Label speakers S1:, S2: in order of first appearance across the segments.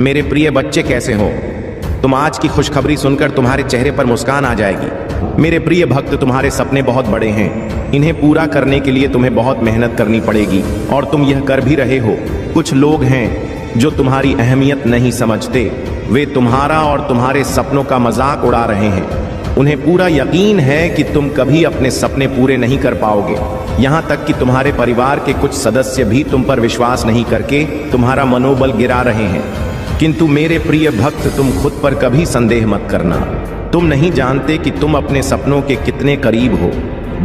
S1: मेरे प्रिय बच्चे कैसे हो तुम? आज की खुशखबरी सुनकर तुम्हारे चेहरे पर मुस्कान आ जाएगी। मेरे प्रिय भक्त, तुम्हारे सपने बहुत बड़े हैं। इन्हें पूरा करने के लिए तुम्हें बहुत मेहनत करनी पड़ेगी और तुम यह कर भी रहे हो। कुछ लोग हैं जो तुम्हारी अहमियत नहीं समझते। वे तुम्हारा और तुम्हारे सपनों का मजाक उड़ा रहे हैं। उन्हें पूरा यकीन है कि तुम कभी अपने सपने पूरे नहीं कर पाओगे। यहाँ तक कि तुम्हारे परिवार के कुछ सदस्य भी तुम पर विश्वास नहीं करके तुम्हारा मनोबल गिरा रहे हैं। किंतु मेरे प्रिय भक्त, तुम खुद पर कभी संदेह मत करना। तुम नहीं जानते कि तुम अपने सपनों के कितने करीब हो।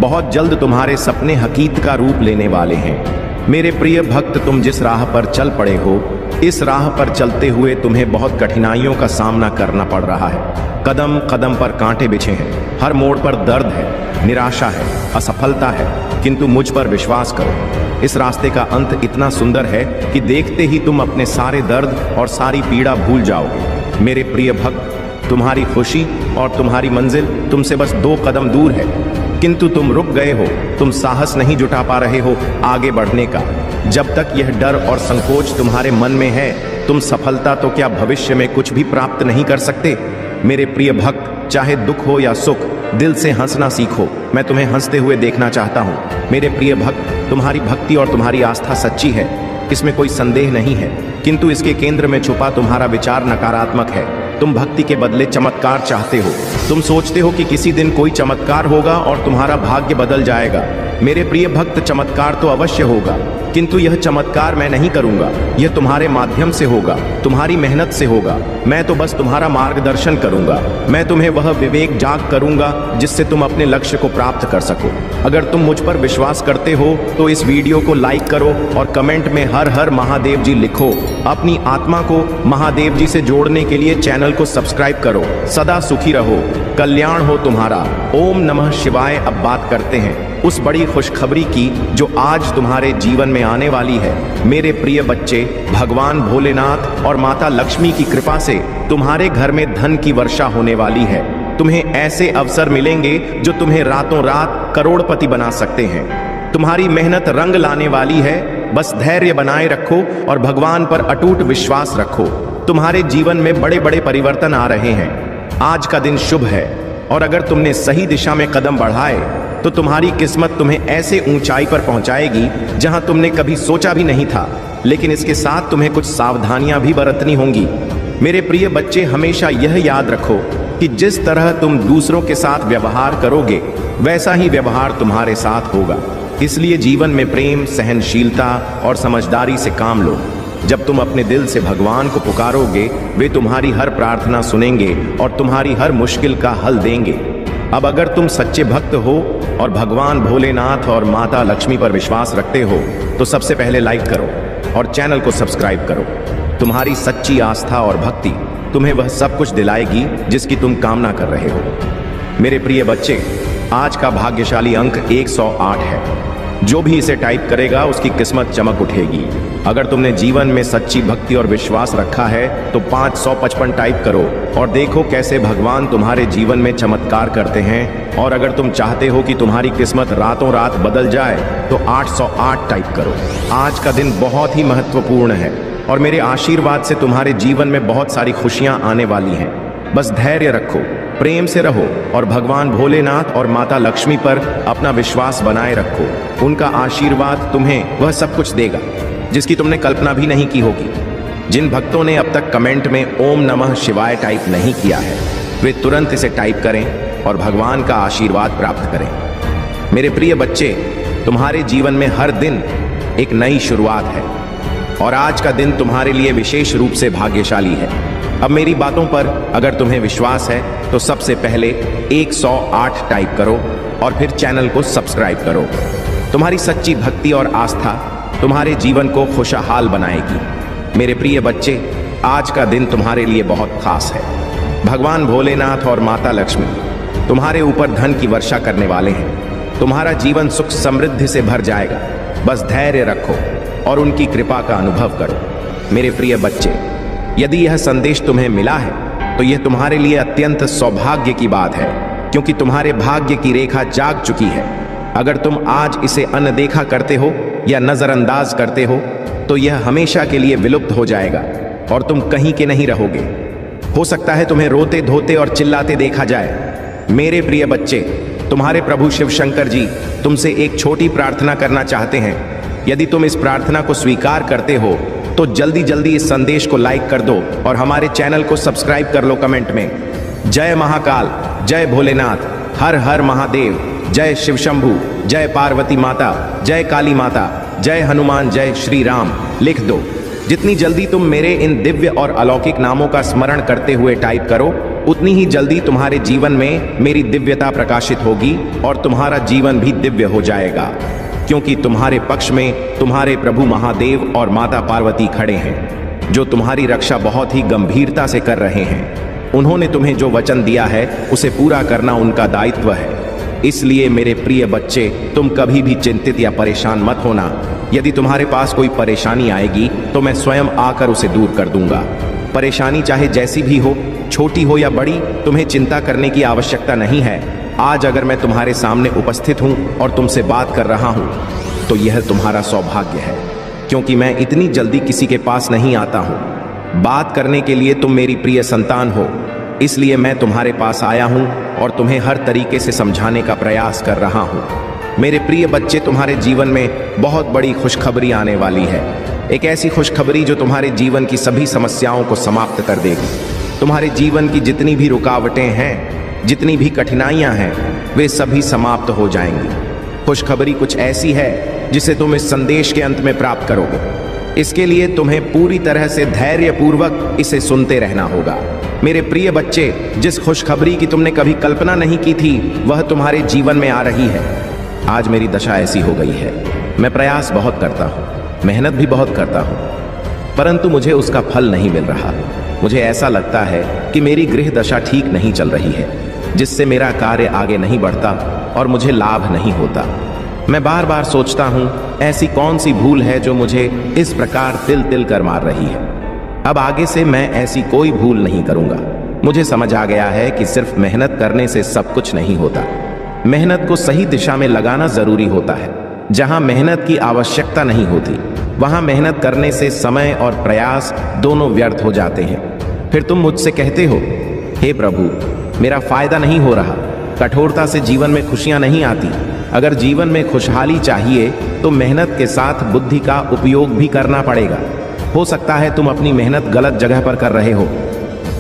S1: बहुत जल्द तुम्हारे सपने हकीकत का रूप लेने वाले हैं। मेरे प्रिय भक्त, तुम जिस राह पर चल पड़े हो, इस राह पर चलते हुए तुम्हें बहुत कठिनाइयों का सामना करना पड़ रहा है। कदम कदम पर कांटे बिछे हैं, हर मोड़ पर दर्द है, निराशा है, असफलता है। किंतु मुझ पर विश्वास करो, इस रास्ते का अंत इतना सुंदर है कि देखते ही तुम अपने सारे दर्द और सारी पीड़ा भूल जाओगे। मेरे प्रिय भक्त, तुम्हारी खुशी और तुम्हारी मंजिल तुमसे बस 2 कदम दूर है। किंतु तुम रुक गए हो। तुम साहस नहीं जुटा पा रहे हो आगे बढ़ने का। जब तक यह डर और संकोच तुम्हारे मन में है, तुम सफलता तो क्या भविष्य में कुछ भी प्राप्त नहीं कर सकते। मेरे प्रिय भक्त, चाहे दुख हो या सुख, दिल से हंसना सीखो। मैं तुम्हें हंसते हुए देखना चाहता हूँ। मेरे प्रिय भक्त, तुम्हारी भक्ति और तुम्हारी आस्था सच्ची है, इसमें कोई संदेह नहीं है। किंतु इसके केंद्र में छुपा तुम्हारा विचार नकारात्मक है। तुम भक्ति के बदले चमत्कार चाहते हो। तुम सोचते हो कि किसी दिन कोई चमत्कार होगा और तुम्हारा भाग्य बदल जाएगा। मेरे प्रिय भक्त, चमत्कार तो अवश्य होगा, किंतु यह चमत्कार मैं नहीं करूंगा। यह तुम्हारे माध्यम से होगा, तुम्हारी मेहनत से होगा। मैं तो बस तुम्हारा मार्गदर्शन करूंगा। मैं तुम्हें वह विवेक जाग करूंगा जिससे तुम अपने लक्ष्य को प्राप्त कर सको। अगर तुम मुझ पर विश्वास करते हो तो इस वीडियो को लाइक करो और कमेंट में हर हर महादेव जी लिखो। अपनी आत्मा को महादेव जी से जोड़ने के लिए चैनल को सब्सक्राइब करो। सदा सुखी रहो, कल्याण हो तुम्हारा। ओम नमः शिवाय। अब बात करते हैं उस बड़ी खुशखबरी की जो आज तुम्हारे जीवन में आने वाली है। मेरे प्रिय बच्चे, भगवान भोलेनाथ और माता लक्ष्मी की कृपा से तुम्हारे घर में धन की वर्षा होने वाली है। तुम्हें ऐसे अवसर मिलेंगे जो तुम्हें रातों रात करोड़पति बना सकते हैं। तुम्हारी मेहनत रंग लाने वाली है। बस धैर्य बनाए रखो और भगवान पर अटूट विश्वास रखो। तुम्हारे जीवन में बड़े बड़े परिवर्तन आ रहे हैं। आज का दिन शुभ है और अगर तुमने सही दिशा में कदम बढ़ाए तो तुम्हारी किस्मत तुम्हें ऐसे ऊंचाई पर पहुंचाएगी जहां तुमने कभी सोचा भी नहीं था। लेकिन इसके साथ तुम्हें कुछ सावधानियां भी बरतनी होंगी। मेरे प्रिय बच्चे, हमेशा यह याद रखो कि जिस तरह तुम दूसरों के साथ व्यवहार करोगे, वैसा ही व्यवहार तुम्हारे साथ होगा। इसलिए जीवन में प्रेम, सहनशीलता और समझदारी से काम लो। जब तुम अपने दिल से भगवान को पुकारोगे, वे तुम्हारी हर प्रार्थना सुनेंगे और तुम्हारी हर मुश्किल का हल देंगे। अब अगर तुम सच्चे भक्त हो और भगवान भोलेनाथ और माता लक्ष्मी पर विश्वास रखते हो तो सबसे पहले लाइक करो और चैनल को सब्सक्राइब करो। तुम्हारी सच्ची आस्था और भक्ति तुम्हें वह सब कुछ दिलाएगी जिसकी तुम कामना कर रहे हो। मेरे प्रिय बच्चे, आज का भाग्यशाली अंक 108 है। जो भी इसे टाइप करेगा उसकी किस्मत चमक उठेगी। अगर तुमने जीवन में सच्ची भक्ति और विश्वास रखा है तो 555 टाइप करो और देखो कैसे भगवान तुम्हारे जीवन में चमत्कार करते हैं। और अगर तुम चाहते हो कि तुम्हारी किस्मत रातों रात बदल जाए तो 808 टाइप करो। आज का दिन बहुत ही महत्वपूर्ण है और मेरे आशीर्वाद से तुम्हारे जीवन में बहुत सारी खुशियां आने वाली हैं। बस धैर्य रखो, प्रेम से रहो और भगवान भोलेनाथ और माता लक्ष्मी पर अपना विश्वास बनाए रखो। उनका आशीर्वाद तुम्हें वह सब कुछ देगा जिसकी तुमने कल्पना भी नहीं की होगी। जिन भक्तों ने अब तक कमेंट में ओम नमः शिवाय टाइप नहीं किया है, वे तुरंत इसे टाइप करें और भगवान का आशीर्वाद प्राप्त करें। मेरे प्रिय बच्चे, तुम्हारे जीवन में हर दिन एक नई शुरुआत है और आज का दिन तुम्हारे लिए विशेष रूप से भाग्यशाली है। अब मेरी बातों पर अगर तुम्हें विश्वास है तो सबसे पहले 108 टाइप करो और फिर चैनल को सब्सक्राइब करो। तुम्हारी सच्ची भक्ति और आस्था तुम्हारे जीवन को खुशहाल बनाएगी। मेरे प्रिय बच्चे, आज का दिन तुम्हारे लिए बहुत खास है। भगवान भोलेनाथ और माता लक्ष्मी तुम्हारे ऊपर धन की वर्षा करने वाले हैं। तुम्हारा जीवन सुख समृद्धि से भर जाएगा। बस धैर्य रखो और उनकी कृपा का अनुभव करो। मेरे प्रिय बच्चे, यदि यह संदेश तुम्हें मिला है तो यह तुम्हारे लिए अत्यंत सौभाग्य की बात है, क्योंकि तुम्हारे भाग्य की रेखा जाग चुकी है। अगर तुम आज इसे अनदेखा करते हो या नजरअंदाज करते हो तो यह हमेशा के लिए विलुप्त हो जाएगा। और तुम कहीं के नहीं रहोगे। हो सकता है तुम्हें रोते धोते और चिल्लाते देखा जाए। मेरे प्रिय बच्चे, तुम्हारे प्रभु शिव शंकर जी तुमसे एक छोटी प्रार्थना करना चाहते हैं। यदि तुम इस प्रार्थना को स्वीकार करते हो तो जल्दी जल्दी इस संदेश को लाइक कर दो और हमारे चैनल को सब्सक्राइब कर लो कमेंट में। जय महाकाल, जय भोलेनाथ, हर हर महादेव, जय शिव शंभू, जय पार्वती माता, जय काली माता, जय हनुमान, जय श्री राम लिख दो। जितनी जल्दी तुम मेरे इन दिव्य और अलौकिक नामों का स्मरण करते हुए टाइप करो, उतनी ही जल्दी तुम्हारे जीवन में मेरी दिव्यता प्रकाशित होगी और तुम्हारा जीवन भी दिव्य हो जाएगा, क्योंकि तुम्हारे पक्ष में तुम्हारे प्रभु महादेव और माता पार्वती खड़े हैं, जो तुम्हारी रक्षा बहुत ही गंभीरता से कर रहे हैं। उन्होंने तुम्हें जो वचन दिया है उसे पूरा करना उनका दायित्व है। इसलिए मेरे प्रिय बच्चे, तुम कभी भी चिंतित या परेशान मत होना। यदि तुम्हारे पास कोई परेशानी आएगी तो मैं स्वयं आकर उसे दूर कर दूंगा। परेशानी चाहे जैसी भी हो, छोटी हो या बड़ी, तुम्हें चिंता करने की आवश्यकता नहीं है। आज अगर मैं तुम्हारे सामने उपस्थित हूं और तुमसे बात कर रहा हूं तो यह तुम्हारा सौभाग्य है, क्योंकि मैं इतनी जल्दी किसी के पास नहीं आता हूं। बात करने के लिए तुम मेरी प्रिय संतान हो, इसलिए मैं तुम्हारे पास आया हूं और तुम्हें हर तरीके से समझाने का प्रयास कर रहा हूं। मेरे प्रिय बच्चे, तुम्हारे जीवन में बहुत बड़ी खुशखबरी आने वाली है। एक ऐसी खुशखबरी जो तुम्हारे जीवन की सभी समस्याओं को समाप्त कर देगी। तुम्हारे जीवन की जितनी भी रुकावटें हैं, जितनी भी कठिनाइयां हैं, वे सभी समाप्त हो जाएंगी। खुशखबरी कुछ ऐसी है जिसे तुम इस संदेश के अंत में प्राप्त करोगे। इसके लिए तुम्हें पूरी तरह से धैर्यपूर्वक इसे सुनते रहना होगा। मेरे प्रिय बच्चे, जिस खुशखबरी की तुमने कभी कल्पना नहीं की थी वह तुम्हारे जीवन में आ रही है। आज मेरी दशा ऐसी हो गई है। मैं प्रयास बहुत करता हूँ, मेहनत भी बहुत करता हूँ, परंतु मुझे उसका फल नहीं मिल रहा। मुझे ऐसा लगता है कि मेरी गृह दशा ठीक नहीं चल रही है, जिससे मेरा कार्य आगे नहीं बढ़ता और मुझे लाभ नहीं होता। मैं बार बार सोचता हूँ, ऐसी कौन सी भूल है जो मुझे इस प्रकार तिल तिल कर मार रही है। अब आगे से मैं ऐसी कोई भूल नहीं करूँगा। मुझे समझ आ गया है कि सिर्फ मेहनत करने से सब कुछ नहीं होता। मेहनत को सही दिशा में लगाना जरूरी होता है। जहाँ मेहनत की आवश्यकता नहीं होती, वहाँ मेहनत करने से समय और प्रयास दोनों व्यर्थ हो जाते हैं। फिर तुम मुझसे कहते हो, हे प्रभु, मेरा फायदा नहीं हो रहा, कठोरता से जीवन में खुशियाँ नहीं आती। अगर जीवन में खुशहाली चाहिए तो मेहनत के साथ बुद्धि का उपयोग भी करना पड़ेगा। हो सकता है तुम अपनी मेहनत गलत जगह पर कर रहे हो।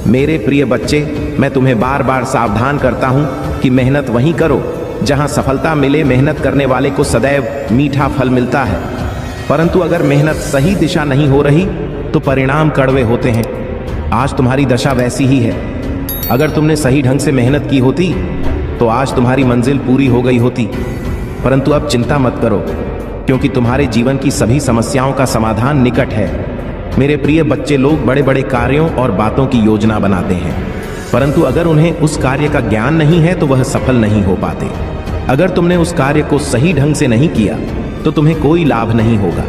S1: मेरे प्रिय बच्चे, मैं तुम्हें बार बार सावधान करता हूँ कि मेहनत वहीं करो जहाँ सफलता मिले। मेहनत करने वाले को सदैव मीठा फल मिलता है, परंतु अगर मेहनत सही दिशा नहीं हो रही तो परिणाम कड़वे होते हैं। आज तुम्हारी दशा वैसी ही है। अगर तुमने सही ढंग से मेहनत की होती तो आज तुम्हारी मंजिल पूरी हो गई होती, परंतु अब चिंता मत करो, क्योंकि तुम्हारे जीवन की सभी समस्याओं का समाधान निकट है। मेरे प्रिय बच्चे, लोग बड़े बड़े कार्यों और बातों की योजना बनाते हैं, परंतु अगर उन्हें उस कार्य का ज्ञान नहीं है तो वह सफल नहीं हो पाते। अगर तुमने उस कार्य को सही ढंग से नहीं किया तो तुम्हें कोई लाभ नहीं होगा।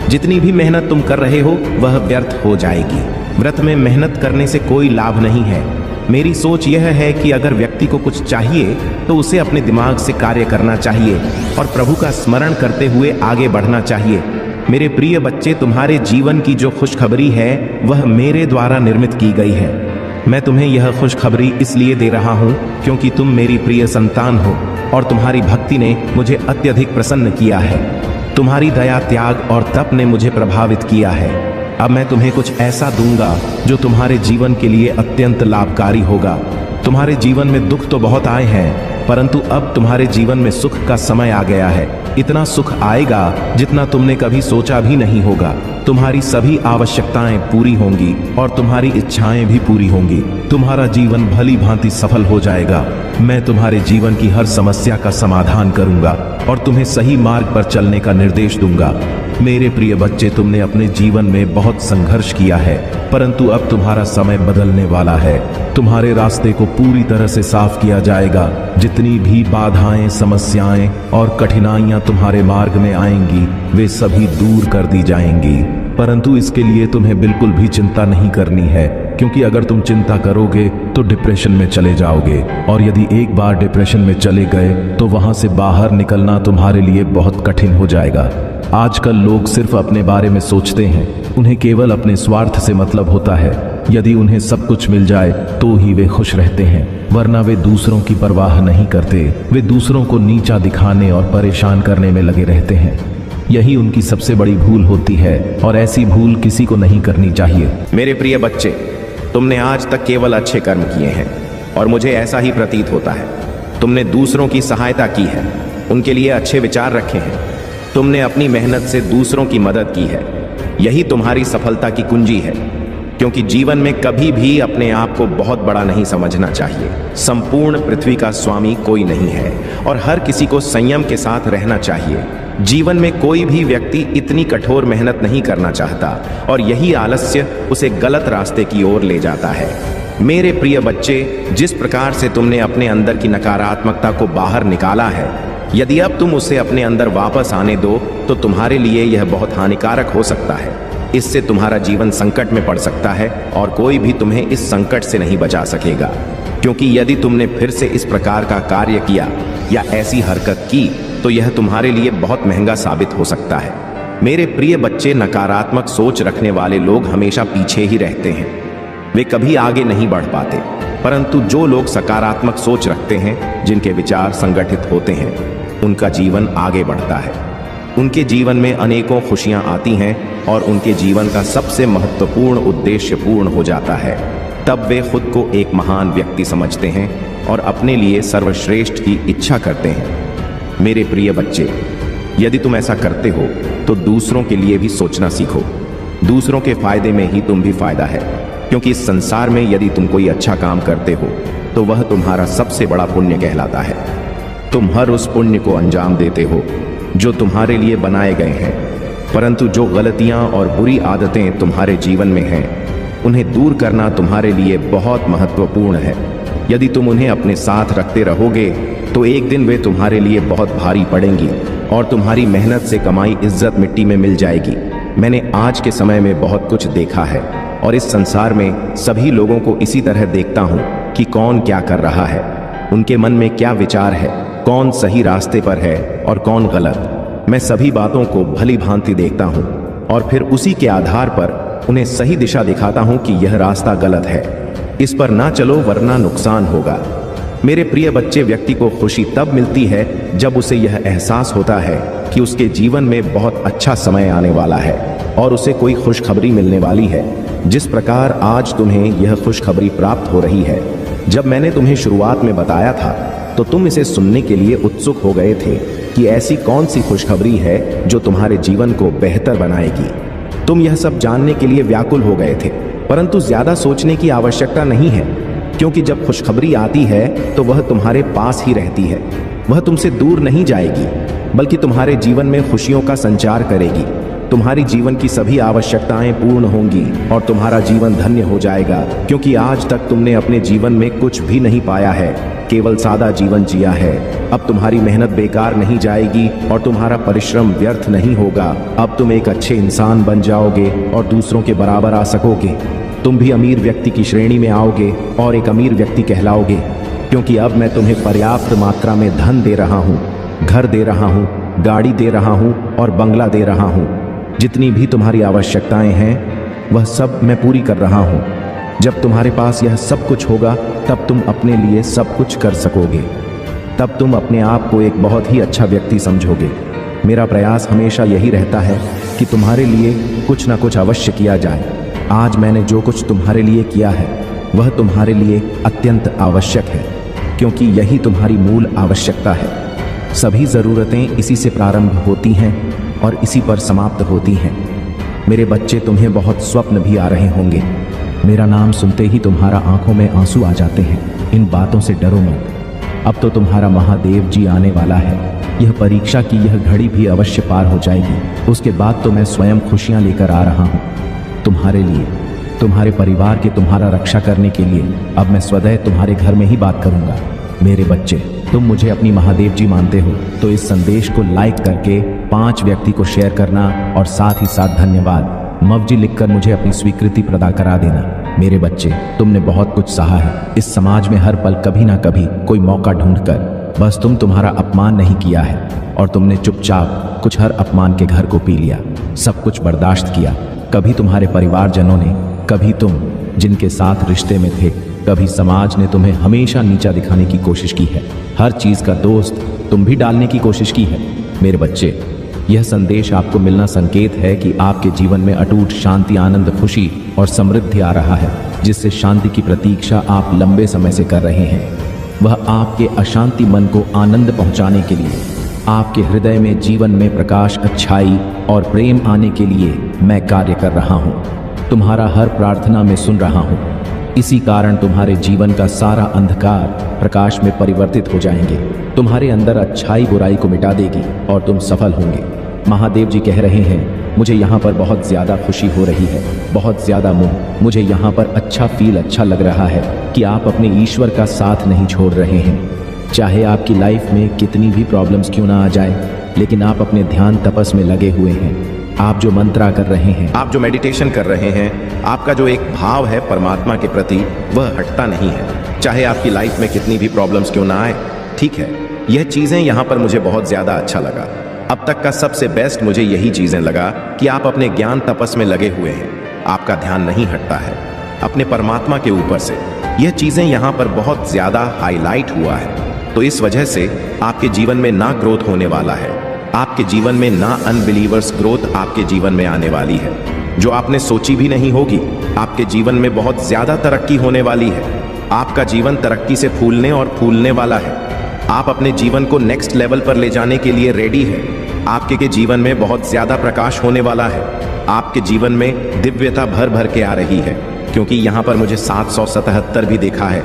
S1: जितनी भी मेहनत तुम कर रहे हो वह व्यर्थ हो जाएगी। व्रत में मेहनत करने से कोई लाभ नहीं है। मेरी सोच यह है कि अगर व्यक्ति को कुछ चाहिए तो उसे अपने दिमाग से कार्य करना चाहिए और प्रभु का स्मरण करते हुए आगे बढ़ना चाहिए। मेरे प्रिय बच्चे, तुम्हारे जीवन की जो खुशखबरी है वह मेरे द्वारा निर्मित की गई है। मैं तुम्हें यह खुशखबरी इसलिए दे रहा हूँ क्योंकि तुम मेरी प्रिय संतान हो और तुम्हारी भक्ति ने मुझे अत्यधिक प्रसन्न किया है। तुम्हारी दया, त्याग और तप ने मुझे प्रभावित किया है। अब मैं तुम्हें कुछ ऐसा दूंगा जो तुम्हारे जीवन के लिए अत्यंत लाभकारी होगा। तुम्हारे जीवन में दुख तो बहुत आए हैं, परंतु अब तुम्हारे जीवन में सुख का समय आ गया है। इतना सुख आएगा जितना तुमने कभी सोचा भी नहीं होगा। तुम्हारी सभी आवश्यकताएं पूरी होंगी और तुम्हारी इच्छाएं भी पूरी होंगी। तुम्हारा जीवन भली भांति सफल हो जाएगा। मैं तुम्हारे जीवन की हर समस्या का समाधान करूंगा और तुम्हें सही मार्ग पर चलने का निर्देश दूंगा। मेरे प्रिय बच्चे, तुमने अपने जीवन में बहुत संघर्ष किया है, परंतु अब तुम्हारा समय बदलने वाला है। तुम्हारे रास्ते को पूरी तरह से साफ किया जाएगा। जितनी भी बाधाएं, समस्याएं और कठिनाइयां तुम्हारे मार्ग में आएंगी वे सभी दूर कर दी जाएंगी। परंतु इसके लिए तुम्हें बिल्कुल भी चिंता नहीं करनी है, क्योंकि अगर तुम चिंता करोगे तो डिप्रेशन में चले जाओगे, और यदि एक बार डिप्रेशन में चले गए तो वहां से बाहर निकलना तुम्हारे लिए बहुत कठिन हो जाएगा। आजकल लोग सिर्फ अपने बारे में सोचते हैं,
S2: उन्हें केवल अपने स्वार्थ से मतलब होता है। यदि उन्हें सब कुछ मिल जाए तो ही वे खुश रहते हैं, वरना वे दूसरों की परवाह नहीं करते। वे दूसरों को नीचा दिखाने और परेशान करने में लगे रहते हैं। यही उनकी सबसे बड़ी भूल होती है और ऐसी भूल किसी को नहीं करनी चाहिए।
S1: मेरे प्रिय बच्चे, तुमने आज तक केवल अच्छे कर्म किए हैं और मुझे ऐसा ही प्रतीत होता है। तुमने दूसरों की सहायता की है, उनके लिए अच्छे विचार रखे हैं, तुमने अपनी मेहनत से दूसरों की मदद की है। यही तुम्हारी सफलता की कुंजी है, क्योंकि जीवन में कभी भी अपने आप को बहुत बड़ा नहीं समझना चाहिए। संपूर्ण पृथ्वी का स्वामी कोई नहीं है और हर किसी को संयम के साथ रहना चाहिए। जीवन में कोई भी व्यक्ति इतनी कठोर मेहनत नहीं करना चाहता और यही आलस्य उसे गलत रास्ते की ओर ले जाता है। मेरे प्रिय बच्चे, जिस प्रकार से तुमने अपने अंदर की नकारात्मकता को बाहर निकाला है, यदि अब तुम उसे अपने अंदर वापस आने दो तो तुम्हारे लिए यह बहुत हानिकारक हो सकता है। इससे तुम्हारा जीवन संकट में पड़ सकता है और कोई भी तुम्हें इस संकट से नहीं बचा सकेगा, क्योंकि यदि तुमने फिर से इस प्रकार का कार्य किया या ऐसी हरकत की तो यह तुम्हारे लिए बहुत महंगा साबित हो सकता है। मेरे प्रिय बच्चे, नकारात्मक सोच रखने वाले लोग हमेशा पीछे ही रहते हैं, वे कभी आगे नहीं बढ़ पाते। परंतु जो लोग सकारात्मक सोच रखते हैं, जिनके विचार संगठित होते हैं, उनका जीवन आगे बढ़ता है। उनके जीवन में अनेकों खुशियां आती हैं और उनके जीवन का सबसे महत्वपूर्ण उद्देश्य पूर्ण हो जाता है। तब वे खुद को एक महान व्यक्ति समझते हैं और अपने लिए सर्वश्रेष्ठ की इच्छा करते हैं। मेरे प्रिय बच्चे, यदि तुम ऐसा करते हो तो दूसरों के लिए भी सोचना सीखो। दूसरों के फायदे में ही तुम भी फायदा है, क्योंकि इस संसार में यदि तुम कोई अच्छा काम करते हो तो वह तुम्हारा सबसे बड़ा पुण्य कहलाता है। तुम हर उस पुण्य को अंजाम देते हो जो तुम्हारे लिए बनाए गए हैं, परंतु जो गलतियां और बुरी आदतें तुम्हारे जीवन में हैं, उन्हें दूर करना तुम्हारे लिए बहुत महत्वपूर्ण है। यदि तुम उन्हें अपने साथ रखते रहोगे तो एक दिन वे तुम्हारे लिए बहुत भारी पड़ेंगी और तुम्हारी मेहनत से कमाई इज्जत मिट्टी में मिल जाएगी। मैंने आज के समय में बहुत कुछ देखा है और इस संसार में सभी लोगों को इसी तरह देखता हूँ कि कौन क्या कर रहा है, उनके मन में क्या विचार है, कौन सही रास्ते पर है और कौन गलत। मैं सभी बातों को भली भांति देखता हूँ और फिर उसी के आधार पर उन्हें सही दिशा दिखाता हूँ कि यह रास्ता गलत है, इस पर ना चलो वरना नुकसान होगा। मेरे प्रिय बच्चे, व्यक्ति को खुशी तब मिलती है जब उसे यह एहसास होता है कि उसके जीवन में बहुत अच्छा समय आने वाला है और उसे कोई खुशखबरी मिलने वाली है। जिस प्रकार आज तुम्हें यह खुशखबरी प्राप्त हो रही है, जब मैंने तुम्हें शुरुआत में बताया था तो तुम इसे सुनने के लिए उत्सुक हो गए थे कि ऐसी कौन सी खुशखबरी है जो तुम्हारे जीवन को बेहतर बनाएगी। तुम यह सब जानने के लिए व्याकुल हो गए थे, परंतु ज्यादा सोचने की आवश्यकता नहीं है, क्योंकि जब खुशखबरी आती है तो वह तुम्हारे पास ही रहती है। वह तुमसे दूर नहीं जाएगी, बल्कि तुम्हारे जीवन में खुशियों का संचार करेगी। तुम्हारी जीवन की सभी आवश्यकताएं पूर्ण होंगी और तुम्हारा जीवन धन्य हो जाएगा, क्योंकि आज तक तुमने अपने जीवन में कुछ भी नहीं पाया है, केवल सादा जीवन जिया है। अब तुम्हारी मेहनत बेकार नहीं जाएगी और तुम्हारा परिश्रम व्यर्थ नहीं होगा। अब तुम एक अच्छे इंसान बन जाओगे और दूसरों के बराबर आ सकोगे। तुम भी अमीर व्यक्ति की श्रेणी में आओगे और एक अमीर व्यक्ति कहलाओगे, क्योंकि अब मैं तुम्हें पर्याप्त मात्रा में धन दे रहा हूँ, घर दे रहा हूँ, गाड़ी दे रहा हूँ और बंगला दे रहा हूँ। जितनी भी तुम्हारी आवश्यकताएं हैं वह सब मैं पूरी कर रहा हूँ। जब तुम्हारे पास यह सब कुछ होगा तब तुम अपने लिए सब कुछ कर सकोगे। तब तुम अपने आप को एक बहुत ही अच्छा व्यक्ति समझोगे। मेरा प्रयास हमेशा यही रहता है कि तुम्हारे लिए कुछ ना कुछ अवश्य किया जाए। आज मैंने जो कुछ तुम्हारे लिए किया है वह तुम्हारे लिए अत्यंत आवश्यक है, क्योंकि यही तुम्हारी मूल आवश्यकता है। सभी ज़रूरतें इसी से प्रारंभ होती हैं और इसी पर समाप्त होती हैं। मेरे बच्चे, तुम्हें बहुत स्वप्न भी आ रहे होंगे। मेरा नाम सुनते ही तुम्हारा आंखों में आंसू आ जाते हैं। इन बातों से डरो मत। अब तो तुम्हारा महादेव जी आने वाला है। यह परीक्षा की यह घड़ी भी अवश्य पार हो जाएगी। उसके बाद तो मैं स्वयं खुशियां लेकर आ रहा हूँ तुम्हारे लिए, तुम्हारे परिवार के, तुम्हारा रक्षा करने के लिए। अब मैं स्वतः तुम्हारे घर में ही बात करूंगा। मेरे बच्चे, तुम मुझे अपनी महादेव जी मानते हो तो इस संदेश को लाइक करके 5 व्यक्ति को शेयर करना और साथ ही साथ धन्यवाद मवजी लिखकर मुझे अपनी स्वीकृति प्रदान करा देना। मेरे बच्चे, तुमने बहुत कुछ सहा है इस समाज में, हर पल कभी ना कभी कोई मौका ढूंढकर। बस तुम्हारा अपमान नहीं किया है और तुमने चुपचाप कुछ हर अपमान के घर को पी लिया, सब कुछ बर्दाश्त किया।
S2: कभी तुम्हारे परिवारजनों ने, कभी तुम जिनके साथ रिश्ते में थे, कभी समाज ने तुम्हें हमेशा नीचा दिखाने की कोशिश की है। हर चीज का दोस्त तुम भी डालने की कोशिश की है। मेरे बच्चे, यह संदेश आपको मिलना संकेत है कि आपके जीवन में अटूट शांति, आनंद, खुशी और समृद्धि आ रहा है, जिससे शांति की प्रतीक्षा आप लंबे समय से कर रहे हैं। वह आपके अशांति मन को आनंद पहुंचाने के लिए, आपके हृदय में जीवन में प्रकाश, अच्छाई और प्रेम आने के लिए मैं कार्य कर रहा हूं। तुम्हारा हर प्रार्थना में सुन रहा हूं। इसी कारण तुम्हारे जीवन का सारा अंधकार प्रकाश में परिवर्तित हो जाएंगे। तुम्हारे अंदर अच्छाई बुराई को मिटा देगी और तुम सफल होंगे। महादेव जी कह रहे हैं, मुझे यहाँ पर बहुत ज़्यादा खुशी हो रही है, बहुत ज़्यादा मुझे यहाँ पर अच्छा लग रहा है कि आप अपने ईश्वर का साथ नहीं छोड़ रहे हैं। चाहे आपकी लाइफ में कितनी भी प्रॉब्लम्स क्यों ना आ जाए, लेकिन आप अपने ध्यान तपस में लगे हुए हैं। आप जो मंत्रा कर रहे हैं,
S1: आप जो मेडिटेशन कर रहे हैं, आपका जो एक भाव है परमात्मा के प्रति, वह हटता नहीं है। चाहे आपकी लाइफ में कितनी भी प्रॉब्लम्स क्यों ना आए, ठीक है, यह चीज़ें यहाँ पर मुझे बहुत ज़्यादा अच्छा लगा। अब तक का सबसे बेस्ट मुझे यही चीज़ें लगा कि आप अपने ज्ञान तपस में लगे हुए हैं। आपका ध्यान नहीं हटता है अपने परमात्मा के ऊपर से। यह चीज़ें यहाँ पर बहुत ज़्यादा हाईलाइट हुआ है। तो इस वजह से आपके जीवन में ना ग्रोथ होने वाला है, आपके जीवन में ना अनबिलीवर्स ग्रोथ आपके जीवन में आने वाली है, जो आपने सोची भी नहीं होगी। आपके जीवन में बहुत ज़्यादा तरक्की होने वाली है। आपका जीवन तरक्की से फूलने और फूलने वाला है। आप अपने जीवन को नेक्स्ट लेवल पर ले जाने के लिए रेडी है। आपके के जीवन में बहुत ज़्यादा प्रकाश होने वाला है। आपके जीवन में दिव्यता भर भर के आ रही है, क्योंकि यहाँ पर मुझे 777 भी देखा है।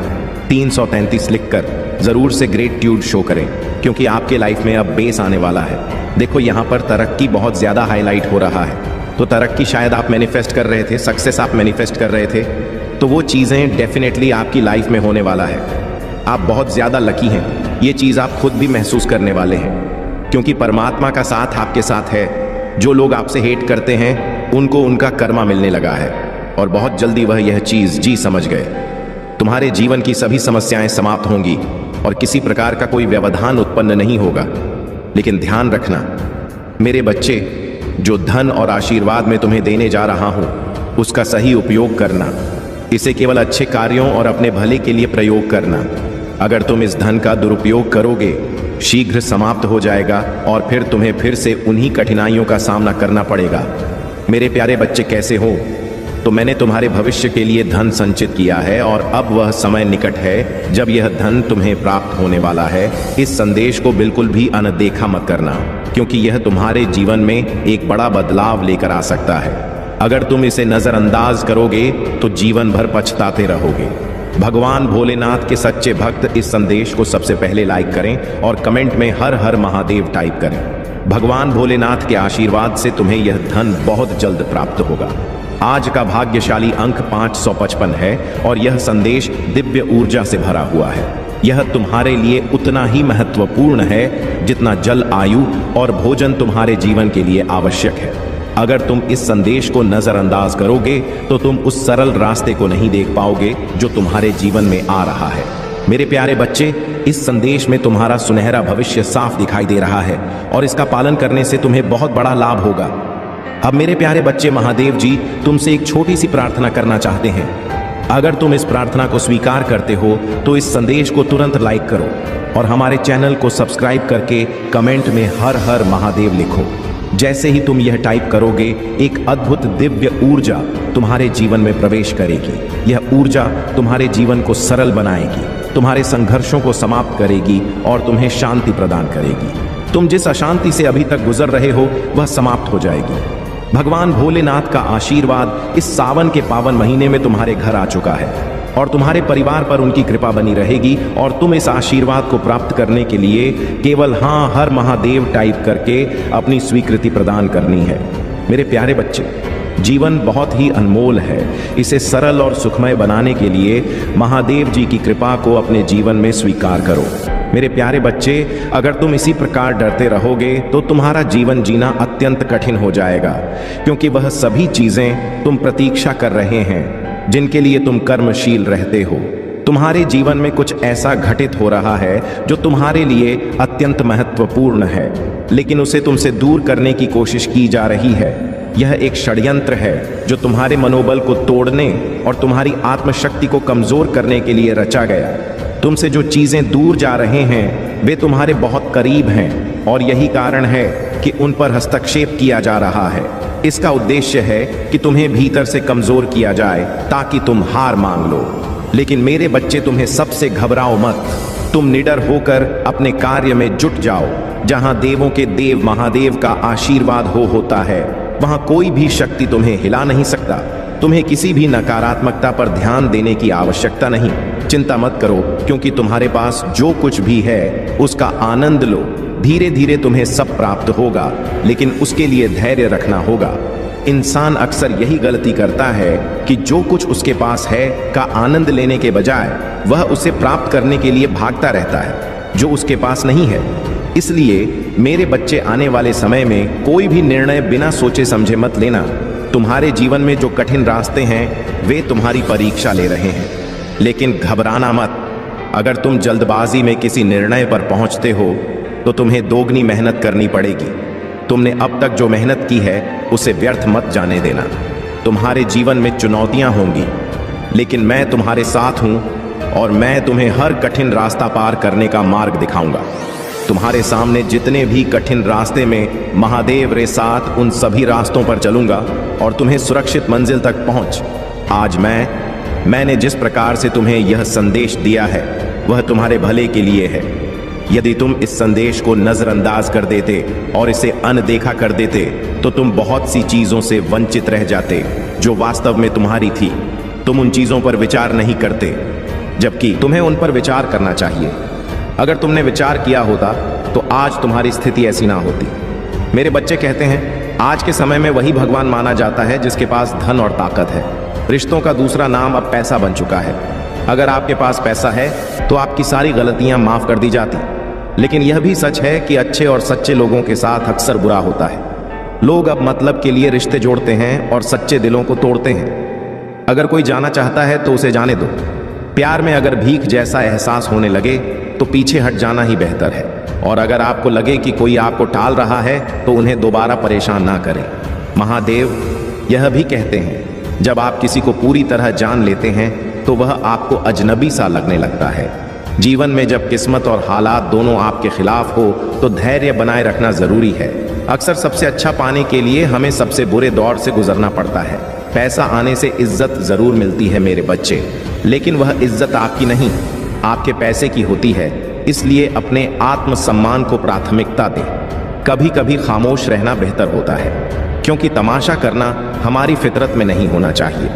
S1: 333 लिखकर ज़रूर से ग्रेटिट्यूड शो करें, क्योंकि आपके लाइफ में अब बेस आने वाला है। देखो, यहाँ पर तरक्की बहुत ज़्यादा हाईलाइट हो रहा है। तो तरक्की शायद आप मैनिफेस्ट कर रहे थे, सक्सेस आप मैनिफेस्ट कर रहे थे, तो वो चीज़ें डेफिनेटली आपकी लाइफ में होने वाला है। आप बहुत ज़्यादा लकी हैं, ये चीज़ आप खुद भी महसूस करने वाले हैं, क्योंकि परमात्मा का साथ आपके साथ है। जो लोग आपसे हेट करते हैं, उनको उनका कर्मा मिलने लगा है, और बहुत जल्दी वह यह चीज़ जी समझ गए। तुम्हारे जीवन की सभी समस्याएं समाप्त होंगी और किसी प्रकार का कोई व्यवधान उत्पन्न नहीं होगा। लेकिन ध्यान रखना मेरे बच्चे, जो धन और आशीर्वाद मैं तुम्हें देने जा रहा हूं, उसका सही उपयोग करना। इसे केवल अच्छे कार्यों और अपने भले के लिए प्रयोग करना। अगर तुम इस धन का दुरुपयोग करोगे, शीघ्र समाप्त हो जाएगा और फिर तुम्हें फिर से उन्हीं कठिनाइयों का सामना करना पड़ेगा। मेरे प्यारे बच्चे, कैसे हो? तो मैंने तुम्हारे भविष्य के लिए धन संचित किया है, और अब वह समय निकट है जब यह धन तुम्हें प्राप्त होने वाला है। इस संदेश को बिल्कुल भी अनदेखा मत करना, क्योंकि यह तुम्हारे जीवन में एक बड़ा बदलाव लेकर आ सकता है। अगर तुम इसे नजरअंदाज करोगे तो जीवन भर पछताते रहोगे। भगवान भोलेनाथ के सच्चे भक्त इस संदेश को सबसे पहले लाइक करें और कमेंट में हर हर महादेव टाइप करें। भगवान भोलेनाथ के आशीर्वाद से तुम्हें यह धन बहुत जल्द प्राप्त होगा। आज का भाग्यशाली अंक 555 है और यह संदेश दिव्य ऊर्जा से भरा हुआ है। यह तुम्हारे लिए उतना ही महत्वपूर्ण है जितना जल, आयु और भोजन तुम्हारे जीवन के लिए आवश्यक है। अगर तुम इस संदेश को नजरअंदाज करोगे तो तुम उस सरल रास्ते को नहीं देख पाओगे जो तुम्हारे जीवन में आ रहा है। मेरे प्यारे बच्चे, इस संदेश में तुम्हारा सुनहरा भविष्य साफ दिखाई दे रहा है और इसका पालन करने से तुम्हें बहुत बड़ा लाभ होगा। अब मेरे प्यारे बच्चे, महादेव जी तुमसे एक छोटी सी प्रार्थना करना चाहते हैं। अगर तुम इस प्रार्थना को स्वीकार करते हो तो इस संदेश को तुरंत लाइक करो और हमारे चैनल को सब्सक्राइब करके कमेंट में हर हर महादेव लिखो। जैसे ही तुम यह टाइप करोगे, एक अद्भुत दिव्य ऊर्जा तुम्हारे जीवन में प्रवेश करेगी। यह ऊर्जा तुम्हारे जीवन को सरल बनाएगी, तुम्हारे संघर्षों को समाप्त करेगी और तुम्हें शांति प्रदान करेगी। तुम जिस अशांति से अभी तक गुजर रहे हो वह समाप्त हो जाएगी। भगवान भोलेनाथ का आशीर्वाद इस सावन के पावन महीने में तुम्हारे घर आ चुका है और तुम्हारे परिवार पर उनकी कृपा बनी रहेगी और तुम इस आशीर्वाद को प्राप्त करने के लिए केवल हाँ हर महादेव टाइप करके अपनी स्वीकृति प्रदान करनी है। मेरे प्यारे बच्चे, जीवन बहुत ही अनमोल है। इसे सरल और सुखमय बनाने के लिए महादेव जी की कृपा को अपने जीवन में स्वीकार करो। मेरे प्यारे बच्चे, अगर तुम इसी प्रकार डरते रहोगे तो तुम्हारा जीवन जीना अत्यंत कठिन हो जाएगा, क्योंकि वह सभी चीजें तुम प्रतीक्षा कर रहे हैं जिनके लिए तुम कर्मशील रहते हो। तुम्हारे जीवन में कुछ ऐसा घटित हो रहा है जो तुम्हारे लिए अत्यंत महत्वपूर्ण है, लेकिन उसे तुमसे दूर करने की कोशिश की जा रही है। यह एक षड्यंत्र है जो तुम्हारे मनोबल को तोड़ने और तुम्हारी आत्मशक्ति को कमजोर करने के लिए रचा गया। तुमसे जो चीजें दूर जा रहे हैं वे तुम्हारे बहुत करीब हैं और यही कारण है कि उन पर हस्तक्षेप किया जा रहा है। इसका उद्देश्य है कि तुम्हें भीतर से कमजोर किया जाए ताकि तुम हार मांग लो। लेकिन मेरे बच्चे, तुम्हें सबसे घबराओ मत। तुम निडर होकर अपने कार्य में जुट जाओ। जहां देवों के देव महादेव का आशीर्वाद होता है वहां कोई भी शक्ति तुम्हें हिला नहीं सकता। तुम्हें किसी भी नकारात्मकता पर ध्यान देने की आवश्यकता नहीं। चिंता मत करो, क्योंकि तुम्हारे पास जो कुछ भी है उसका आनंद लो। धीरे धीरे तुम्हें सब प्राप्त होगा, लेकिन उसके लिए धैर्य रखना होगा। इंसान अक्सर यही गलती करता है कि जो कुछ उसके पास है का आनंद लेने के बजाय वह उसे प्राप्त करने के लिए भागता रहता है जो उसके पास नहीं है। इसलिए मेरे बच्चे, आने वाले समय में कोई भी निर्णय बिना सोचे समझे मत लेना। तुम्हारे जीवन में जो कठिन रास्ते हैं वे तुम्हारी परीक्षा ले रहे हैं, लेकिन घबराना मत। अगर तुम जल्दबाजी में किसी निर्णय पर पहुंचते हो तो तुम्हें दोगुनी मेहनत करनी पड़ेगी। तुमने अब तक जो मेहनत की है उसे व्यर्थ मत जाने देना। तुम्हारे जीवन में चुनौतियां होंगी, लेकिन मैं तुम्हारे साथ हूं और मैं तुम्हें हर कठिन रास्ता पार करने का मार्ग दिखाऊंगा। तुम्हारे सामने जितने भी कठिन रास्ते में महादेव रे साथ, उन सभी रास्तों पर चलूंगा और तुम्हें सुरक्षित मंजिल तक पहुंच। आज मैंने जिस प्रकार से तुम्हें यह संदेश दिया है वह तुम्हारे भले के लिए है। यदि तुम इस संदेश को नजरअंदाज कर देते और इसे अनदेखा कर देते तो तुम बहुत सी चीजों से वंचित रह जाते जो वास्तव में तुम्हारी थी। तुम उन चीजों पर विचार नहीं करते, जबकि तुम्हें उन पर विचार करना चाहिए। अगर तुमने विचार किया होता तो आज तुम्हारी स्थिति ऐसी ना होती। मेरे बच्चे कहते हैं, आज के समय में वही भगवान माना जाता है जिसके पास धन और ताकत है। रिश्तों का दूसरा नाम अब पैसा बन चुका है। अगर आपके पास पैसा है तो आपकी सारी गलतियां माफ कर दी जाती। लेकिन यह भी सच है कि अच्छे और सच्चे लोगों के साथ अक्सर बुरा होता है। लोग अब मतलब के लिए रिश्ते जोड़ते हैं और सच्चे दिलों को तोड़ते हैं। अगर कोई जाना चाहता है तो उसे जाने दो। प्यार में अगर भीख जैसा एहसास होने लगे तो पीछे हट जाना ही बेहतर है। और अगर आपको लगे कि कोई आपको टाल रहा है तो उन्हें दोबारा परेशान ना करें। महादेव यह भी कहते हैं, जब आप किसी को पूरी तरह जान लेते हैं तो वह आपको अजनबी सा लगने लगता है। जीवन में जब किस्मत और हालात दोनों आपके खिलाफ हो तो धैर्य बनाए रखना जरूरी है। अक्सर सबसे अच्छा पाने के लिए हमें सबसे बुरे दौर से गुजरना पड़ता है। पैसा आने से इज्जत जरूर मिलती है मेरे बच्चे, लेकिन वह इज्जत आपकी नहीं, आपके पैसे की होती है। इसलिए अपने आत्मसम्मान को प्राथमिकता दें। कभी कभी खामोश रहना बेहतर होता है, क्योंकि तमाशा करना हमारी फितरत में नहीं होना चाहिए।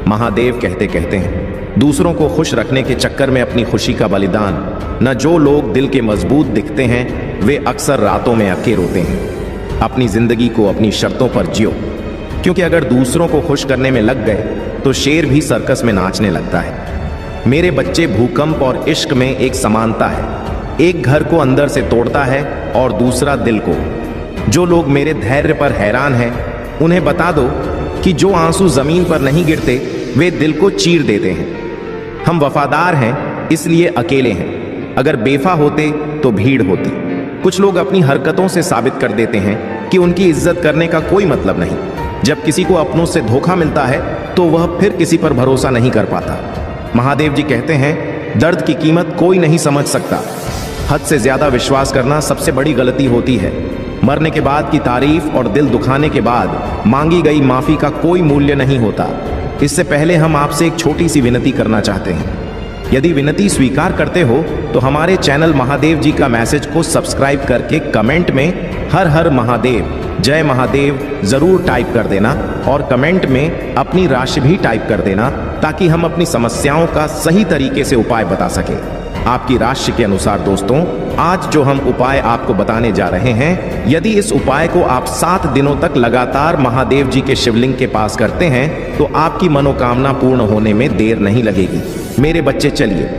S1: महादेव कहते हैं, दूसरों को खुश रखने के चक्कर में अपनी खुशी का बलिदान न। जो लोग दिल के मजबूत दिखते हैं वे अक्सर रातों में अकेले रोते हैं। अपनी जिंदगी को अपनी शर्तों पर जियो, क्योंकि अगर दूसरों को खुश करने में लग गए तो शेर भी सर्कस में नाचने लगता है। मेरे बच्चे, भूकंप और इश्क में एक समानता है। एक घर को अंदर से तोड़ता है और दूसरा दिल को। जो लोग मेरे धैर्य पर हैरान हैं उन्हें बता दो कि जो आंसू जमीन पर नहीं गिरते वे दिल को चीर देते हैं। हम वफादार हैं इसलिए अकेले हैं। अगर बेवफा होते तो भीड़ होती। कुछ लोग अपनी हरकतों से साबित कर देते हैं कि उनकी इज्जत करने का कोई मतलब नहीं। जब किसी को अपनों से धोखा मिलता है तो वह फिर किसी पर भरोसा नहीं कर पाता। महादेव जी कहते हैं, दर्द की कीमत कोई नहीं समझ सकता। हद से ज्यादा विश्वास करना सबसे बड़ी गलती होती है। मरने के बाद की तारीफ और दिल दुखाने के बाद मांगी गई माफी का कोई मूल्य नहीं होता। इससे पहले हम आपसे एक छोटी सी विनती करना चाहते हैं। यदि विनती स्वीकार करते हो तो हमारे चैनल महादेव जी का मैसेज को सब्सक्राइब करके कमेंट में हर हर महादेव, जय महादेव जरूर टाइप कर देना और कमेंट में अपनी राशि भी टाइप कर देना, ताकि हम अपनी समस्याओं का सही तरीके से उपाय बता सकें। आपकी राशि के अनुसार दोस्तों, आज जो हम उपाय आपको बताने जा रहे हैं, यदि इस उपाय को आप 7 दिनों तक लगातार महादेव जी के शिवलिंग के पास करते हैं तो आपकी मनोकामना पूर्ण होने में देर नहीं लगेगी। मेरे बच्चे, चलिए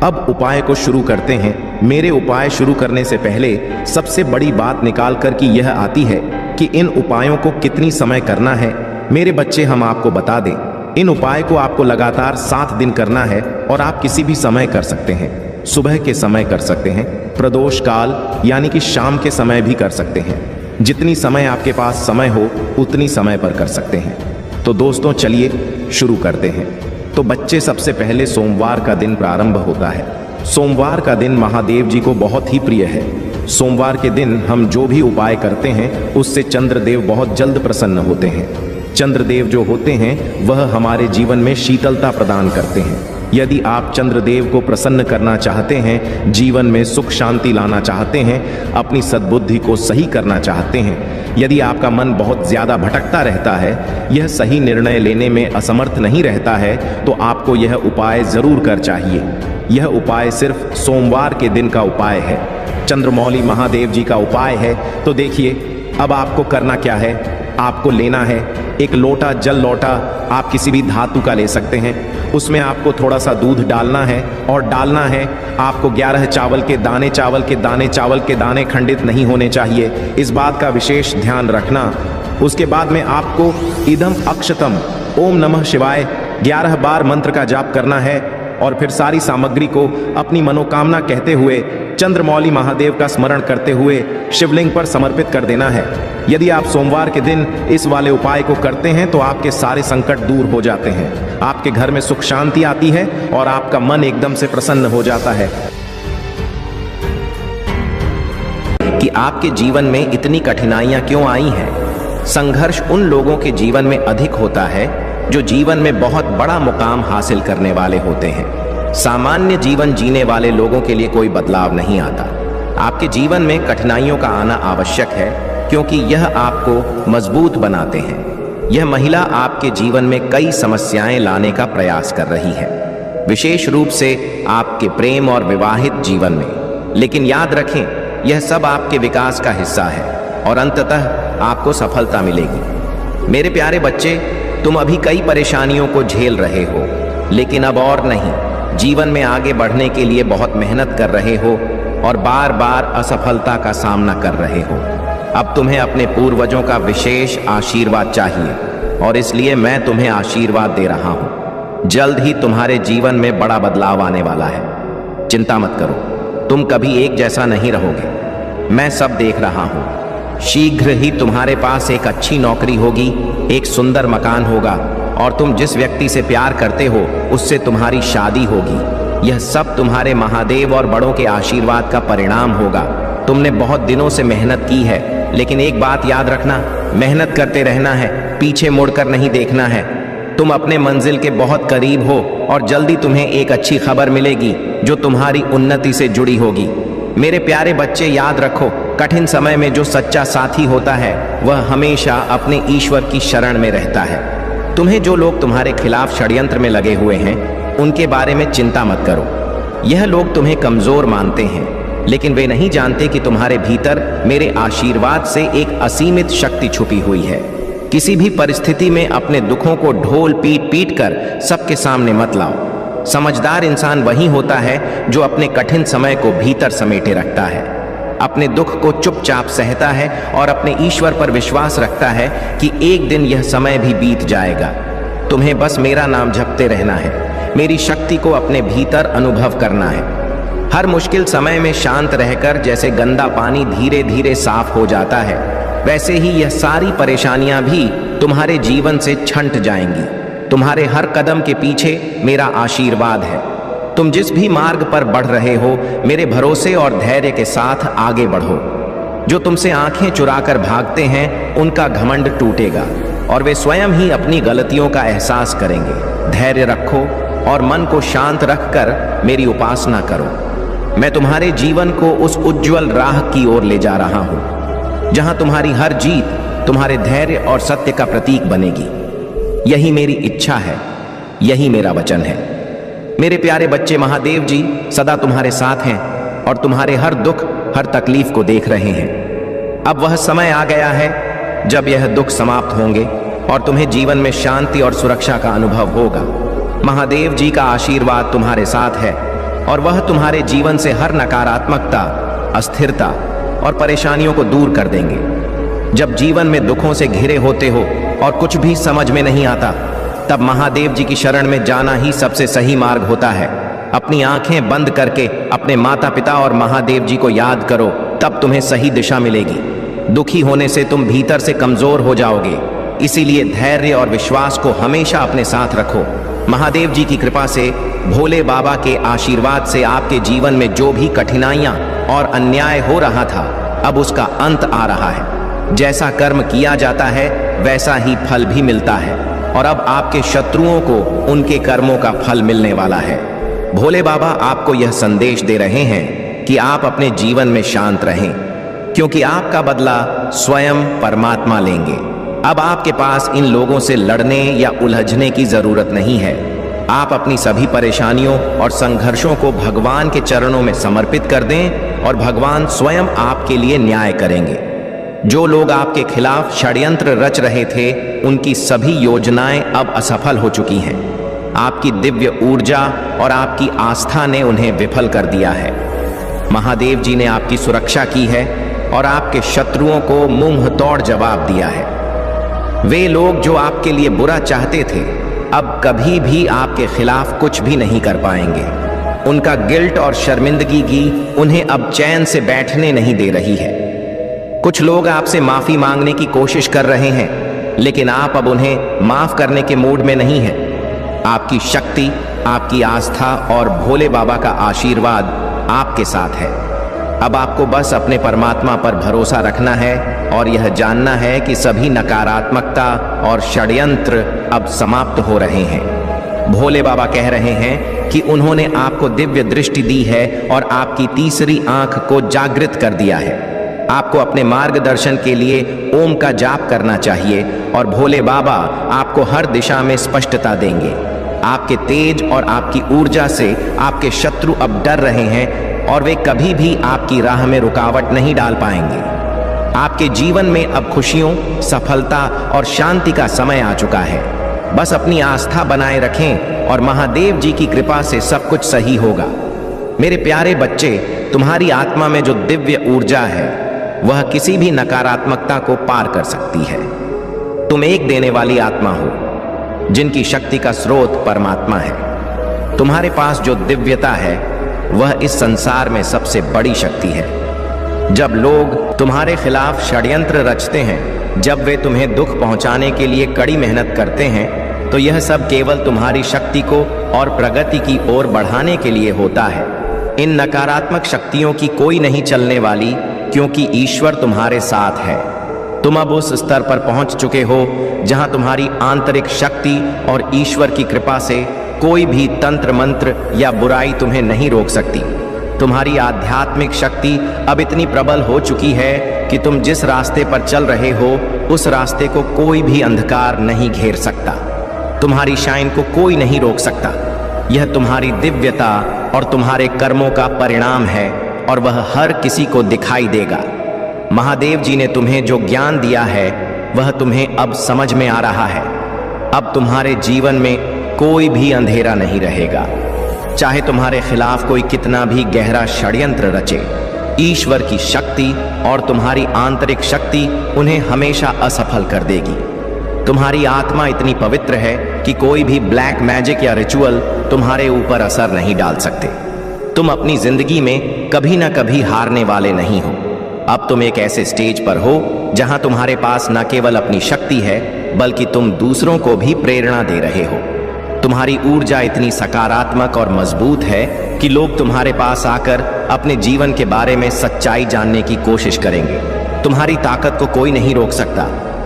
S1: अब उपाय को शुरू करते हैं। मेरे उपाय शुरू करने से पहले सबसे बड़ी बात निकाल कर कि यह आती है कि इन उपायों को कितनी समय करना है। मेरे बच्चे, हम आपको बता दें, इन उपाय को आपको लगातार 7 दिन करना है और आप किसी भी समय कर सकते हैं। सुबह के समय कर सकते हैं, प्रदोष काल यानी कि शाम के समय भी कर सकते हैं। जितनी समय आपके पास समय हो उतनी समय पर कर सकते हैं। तो दोस्तों चलिए शुरू करते हैं। तो बच्चे, सबसे पहले सोमवार का दिन प्रारंभ होता है। सोमवार का दिन महादेव जी को बहुत ही प्रिय है। सोमवार के दिन हम जो भी उपाय करते हैं उससे चंद्रदेव बहुत जल्द प्रसन्न होते हैं। चंद्रदेव जो होते हैं वह हमारे जीवन में शीतलता प्रदान करते हैं। यदि आप चंद्रदेव को प्रसन्न करना चाहते हैं, जीवन में सुख शांति लाना चाहते हैं, अपनी सद्बुद्धि को सही करना चाहते हैं, यदि आपका मन बहुत ज्यादा भटकता रहता है, यह सही निर्णय लेने में असमर्थ नहीं रहता है, तो आपको यह उपाय जरूर कर चाहिए। यह उपाय सिर्फ सोमवार के दिन का उपाय है, चंद्रमौली महादेव जी का उपाय है। तो देखिए अब आपको करना क्या है। आपको लेना है एक लोटा जल लोटा, आप किसी भी धातु का ले सकते हैं। उसमें आपको थोड़ा सा दूध डालना है और डालना है आपको 11 चावल के दाने। चावल के दाने खंडित नहीं होने चाहिए, इस बात का विशेष ध्यान रखना। उसके बाद में आपको इदम अक्षतम ओम नमः शिवाय 11 बार मंत्र का जाप करना है और फिर सारी सामग्री को अपनी मनोकामना कहते हुए चंद्रमौली महादेव का स्मरण करते हुए शिवलिंग पर समर्पित कर देना है। यदि आप सोमवार के दिन इस वाले उपाय को करते हैं तो आपके सारे संकट दूर हो जाते हैं, आपके घर में सुख शांति आती है और आपका मन एकदम से प्रसन्न हो जाता है। कि आपके जीवन में इतनी कठिनाइयां क्यों आई हैं? संघर्ष उन लोगों के जीवन में अधिक होता है जो जीवन में बहुत बड़ा मुकाम हासिल करने वाले होते हैं। सामान्य जीवन जीने वाले लोगों के लिए कोई बदलाव नहीं आता। आपके जीवन में कठिनाइयों का आना आवश्यक है क्योंकि यह आपको मजबूत बनाते हैं। यह महिला आपके जीवन में कई समस्याएं लाने का प्रयास कर रही है, विशेष रूप से आपके प्रेम और विवाहित जीवन में। लेकिन याद रखें, यह सब आपके विकास का हिस्सा है और अंततः आपको सफलता मिलेगी। मेरे प्यारे बच्चे, तुम अभी कई परेशानियों को झेल रहे हो, लेकिन अब और नहीं। जीवन में आगे बढ़ने के लिए बहुत मेहनत कर रहे हो और बार बार असफलता का सामना कर रहे हो। अब तुम्हें अपने पूर्वजों का विशेष आशीर्वाद चाहिए और इसलिए मैं तुम्हें आशीर्वाद दे रहा हूं। जल्द ही तुम्हारे जीवन में बड़ा बदलाव आने वाला है। चिंता मत करो, तुम कभी एक जैसा नहीं रहोगे। मैं सब देख रहा हूं। शीघ्र ही तुम्हारे पास एक अच्छी नौकरी होगी, एक सुंदर मकान होगा और तुम जिस व्यक्ति से प्यार करते हो उससे तुम्हारी शादी होगी। यह सब तुम्हारे महादेव और बड़ों के आशीर्वाद का परिणाम होगा। तुमने बहुत दिनों से मेहनत की है, लेकिन एक बात याद रखना, मेहनत करते रहना है, पीछे मुड़कर नहीं देखना है। तुम अपने मंजिल के बहुत करीब हो और जल्दी तुम्हें एक अच्छी खबर मिलेगी जो तुम्हारी उन्नति से जुड़ी होगी। मेरे प्यारे बच्चे, याद रखो, कठिन समय में जो सच्चा साथी होता है वह हमेशा अपने ईश्वर की शरण में रहता है। तुम्हें जो लोग तुम्हारे खिलाफ षड्यंत्र में लगे हुए हैं उनके बारे में चिंता मत करो। यह लोग तुम्हें कमजोर मानते हैं, लेकिन वे नहीं जानते कि तुम्हारे भीतर मेरे आशीर्वाद से एक असीमित शक्ति छुपी हुई है। किसी भी परिस्थिति में अपने दुखों को ढोल पीट पीट कर सबके सामने मत लाओ। समझदार इंसान वही होता है जो अपने कठिन समय को भीतर समेटे रखता है, अपने दुख को चुपचाप सहता है और अपने ईश्वर पर विश्वास रखता है कि एक दिन यह समय भी बीत जाएगा। तुम्हें बस मेरा नाम जपते रहना है, मेरी शक्ति को अपने भीतर अनुभव करना है। हर मुश्किल समय में शांत रहकर जैसे गंदा पानी धीरे धीरे साफ हो जाता है, वैसे ही यह सारी परेशानियां भी तुम्हारे जीवन से छंट जाएंगी। तुम्हारे हर कदम के पीछे मेरा आशीर्वाद है। तुम जिस भी मार्ग पर बढ़ रहे हो, मेरे भरोसे और धैर्य के साथ आगे बढ़ो। जो तुमसे आंखें चुराकर भागते हैं उनका घमंड टूटेगा और वे स्वयं ही अपनी गलतियों का एहसास करेंगे। धैर्य रखो और मन को शांत रखकर मेरी उपासना करो। मैं तुम्हारे जीवन को उस उज्जवल राह की ओर ले जा रहा हूं जहां तुम्हारी हर जीत तुम्हारे धैर्य और सत्य का प्रतीक बनेगी। यही मेरी इच्छा है, यही मेरा वचन है। मेरे प्यारे बच्चे, महादेव जी सदा तुम्हारे साथ हैं और तुम्हारे हर दुख हर तकलीफ को देख रहे हैं। अब वह समय आ गया है जब यह दुख समाप्त होंगे और तुम्हें जीवन में शांति और सुरक्षा का अनुभव होगा। महादेव जी का आशीर्वाद तुम्हारे साथ है और वह तुम्हारे जीवन से हर नकारात्मकता, अस्थिरता और परेशानियों को दूर कर देंगे। जब जीवन में दुखों से घिरे होते हो और कुछ भी समझ में नहीं आता, तब महादेव जी की शरण में जाना ही सबसे सही मार्ग होता है। अपनी आंखें बंद करके अपने माता पिता और महादेव जी को याद करो, तब तुम्हें सही दिशा मिलेगी। दुखी होने से तुम भीतर से कमजोर हो जाओगे। इसीलिए धैर्य और विश्वास को हमेशा अपने साथ रखो। महादेव जी की कृपा से, भोले बाबा के आशीर्वाद से आपके जीवन में जो भी कठिनाइयां और अन्याय हो रहा था, अब उसका अंत आ रहा है। जैसा कर्म किया जाता है वैसा ही फल भी मिलता है, और अब आपके शत्रुओं को उनके कर्मों का फल मिलने वाला है। भोले बाबा आपको यह संदेश दे रहे हैं कि आप अपने जीवन में शांत रहें, क्योंकि आपका बदला स्वयं परमात्मा लेंगे। अब आपके पास इन लोगों से लड़ने या उलझने की जरूरत नहीं है। आप अपनी सभी परेशानियों और संघर्षों को भगवान के चरणों में समर्पित कर दें और भगवान स्वयं आपके लिए न्याय करेंगे। जो लोग आपके खिलाफ षड्यंत्र रच रहे थे, उनकी सभी योजनाएं अब असफल हो चुकी हैं। आपकी दिव्य ऊर्जा और आपकी आस्था ने उन्हें विफल कर दिया है। महादेव जी ने आपकी सुरक्षा की है और आपके शत्रुओं को मुंह तोड़ जवाब दिया है। वे लोग जो आपके लिए बुरा चाहते थे, अब कभी भी आपके खिलाफ कुछ भी नहीं कर पाएंगे। उनका गिल्ट और शर्मिंदगी उन्हें अब चैन से बैठने नहीं दे रही है। कुछ लोग आपसे माफी मांगने की कोशिश कर रहे हैं, लेकिन आप अब उन्हें माफ करने के मूड में नहीं हैं। आपकी शक्ति, आपकी आस्था और भोले बाबा का आशीर्वाद आपके साथ है। अब आपको बस अपने परमात्मा पर भरोसा रखना है और यह जानना है कि सभी नकारात्मकता और षड्यंत्र अब समाप्त हो रहे हैं। भोले बाबा कह रहे हैं कि उन्होंने आपको दिव्य दृष्टि दी है और आपकी तीसरी आंख को जागृत कर दिया है। आपको अपने मार्गदर्शन के लिए ओम का जाप करना चाहिए और भोले बाबा आपको हर दिशा में स्पष्टता देंगे। आपके तेज और आपकी ऊर्जा से आपके शत्रु अब डर रहे हैं और वे कभी भी आपकी राह में रुकावट नहीं डाल पाएंगे। आपके जीवन में अब खुशियों, सफलता और शांति का समय आ चुका है। बस अपनी आस्था बनाए रखें और महादेव जी की कृपा से सब कुछ सही होगा। मेरे प्यारे बच्चे, तुम्हारी आत्मा में जो दिव्य ऊर्जा है, वह किसी भी नकारात्मकता को पार कर सकती है। तुम एक देने वाली आत्मा हो, जिनकी शक्ति का स्रोत परमात्मा है। तुम्हारे पास जो दिव्यता है, वह इस संसार में सबसे बड़ी शक्ति है। जब लोग तुम्हारे खिलाफ षड्यंत्र रचते हैं, जब वे तुम्हें दुख पहुंचाने के लिए कड़ी मेहनत करते हैं, तो यह सब केवल तुम्हारी शक्ति को और प्रगति की ओर बढ़ाने के लिए होता है। इन नकारात्मक शक्तियों की कोई नहीं चलने वाली, क्योंकि ईश्वर तुम्हारे साथ है। तुम अब उस स्तर पर पहुंच चुके हो जहां तुम्हारी आंतरिक शक्ति और ईश्वर की कृपा से कोई भी तंत्र मंत्र या बुराई तुम्हें नहीं रोक सकती। तुम्हारी आध्यात्मिक शक्ति अब इतनी प्रबल हो चुकी है कि तुम जिस रास्ते पर चल रहे हो, उस रास्ते को कोई भी अंधकार नहीं घेर सकता। तुम्हारी शाइन को कोई नहीं रोक सकता। यह तुम्हारी दिव्यता और तुम्हारे कर्मों का परिणाम है और वह हर किसी को दिखाई देगा। महादेव जी ने तुम्हें जो ज्ञान दिया है, वह तुम्हें अब समझ में आ रहा है। अब तुम्हारे जीवन में कोई भी अंधेरा नहीं रहेगा। चाहे तुम्हारे खिलाफ कोई कितना भी गहरा षड्यंत्र रचे, ईश्वर की शक्ति और तुम्हारी आंतरिक शक्ति उन्हें हमेशा असफल कर देगी। तुम्हारी आत्मा इतनी पवित्र है कि कोई भी ब्लैक मैजिक या रिचुअल तुम्हारे ऊपर असर नहीं डाल सकते। तुम अपनी जिंदगी में कभी ना कभी हारने वाले नहीं हो। अब तुम एक ऐसे स्टेज पर हो जहां तुम्हारे पास न केवल अपनी शक्ति है, बल्कि तुम दूसरों को भी प्रेरणा दे रहे हो। तुम्हारी ऊर्जा इतनी सकारात्मक और मजबूत है कि लोग तुम्हारे पास आकर अपने जीवन के बारे में सच्चाई जानने की कोशिश करेंगे। तुम्हारी ताकत को कोई नहीं रोक सकता।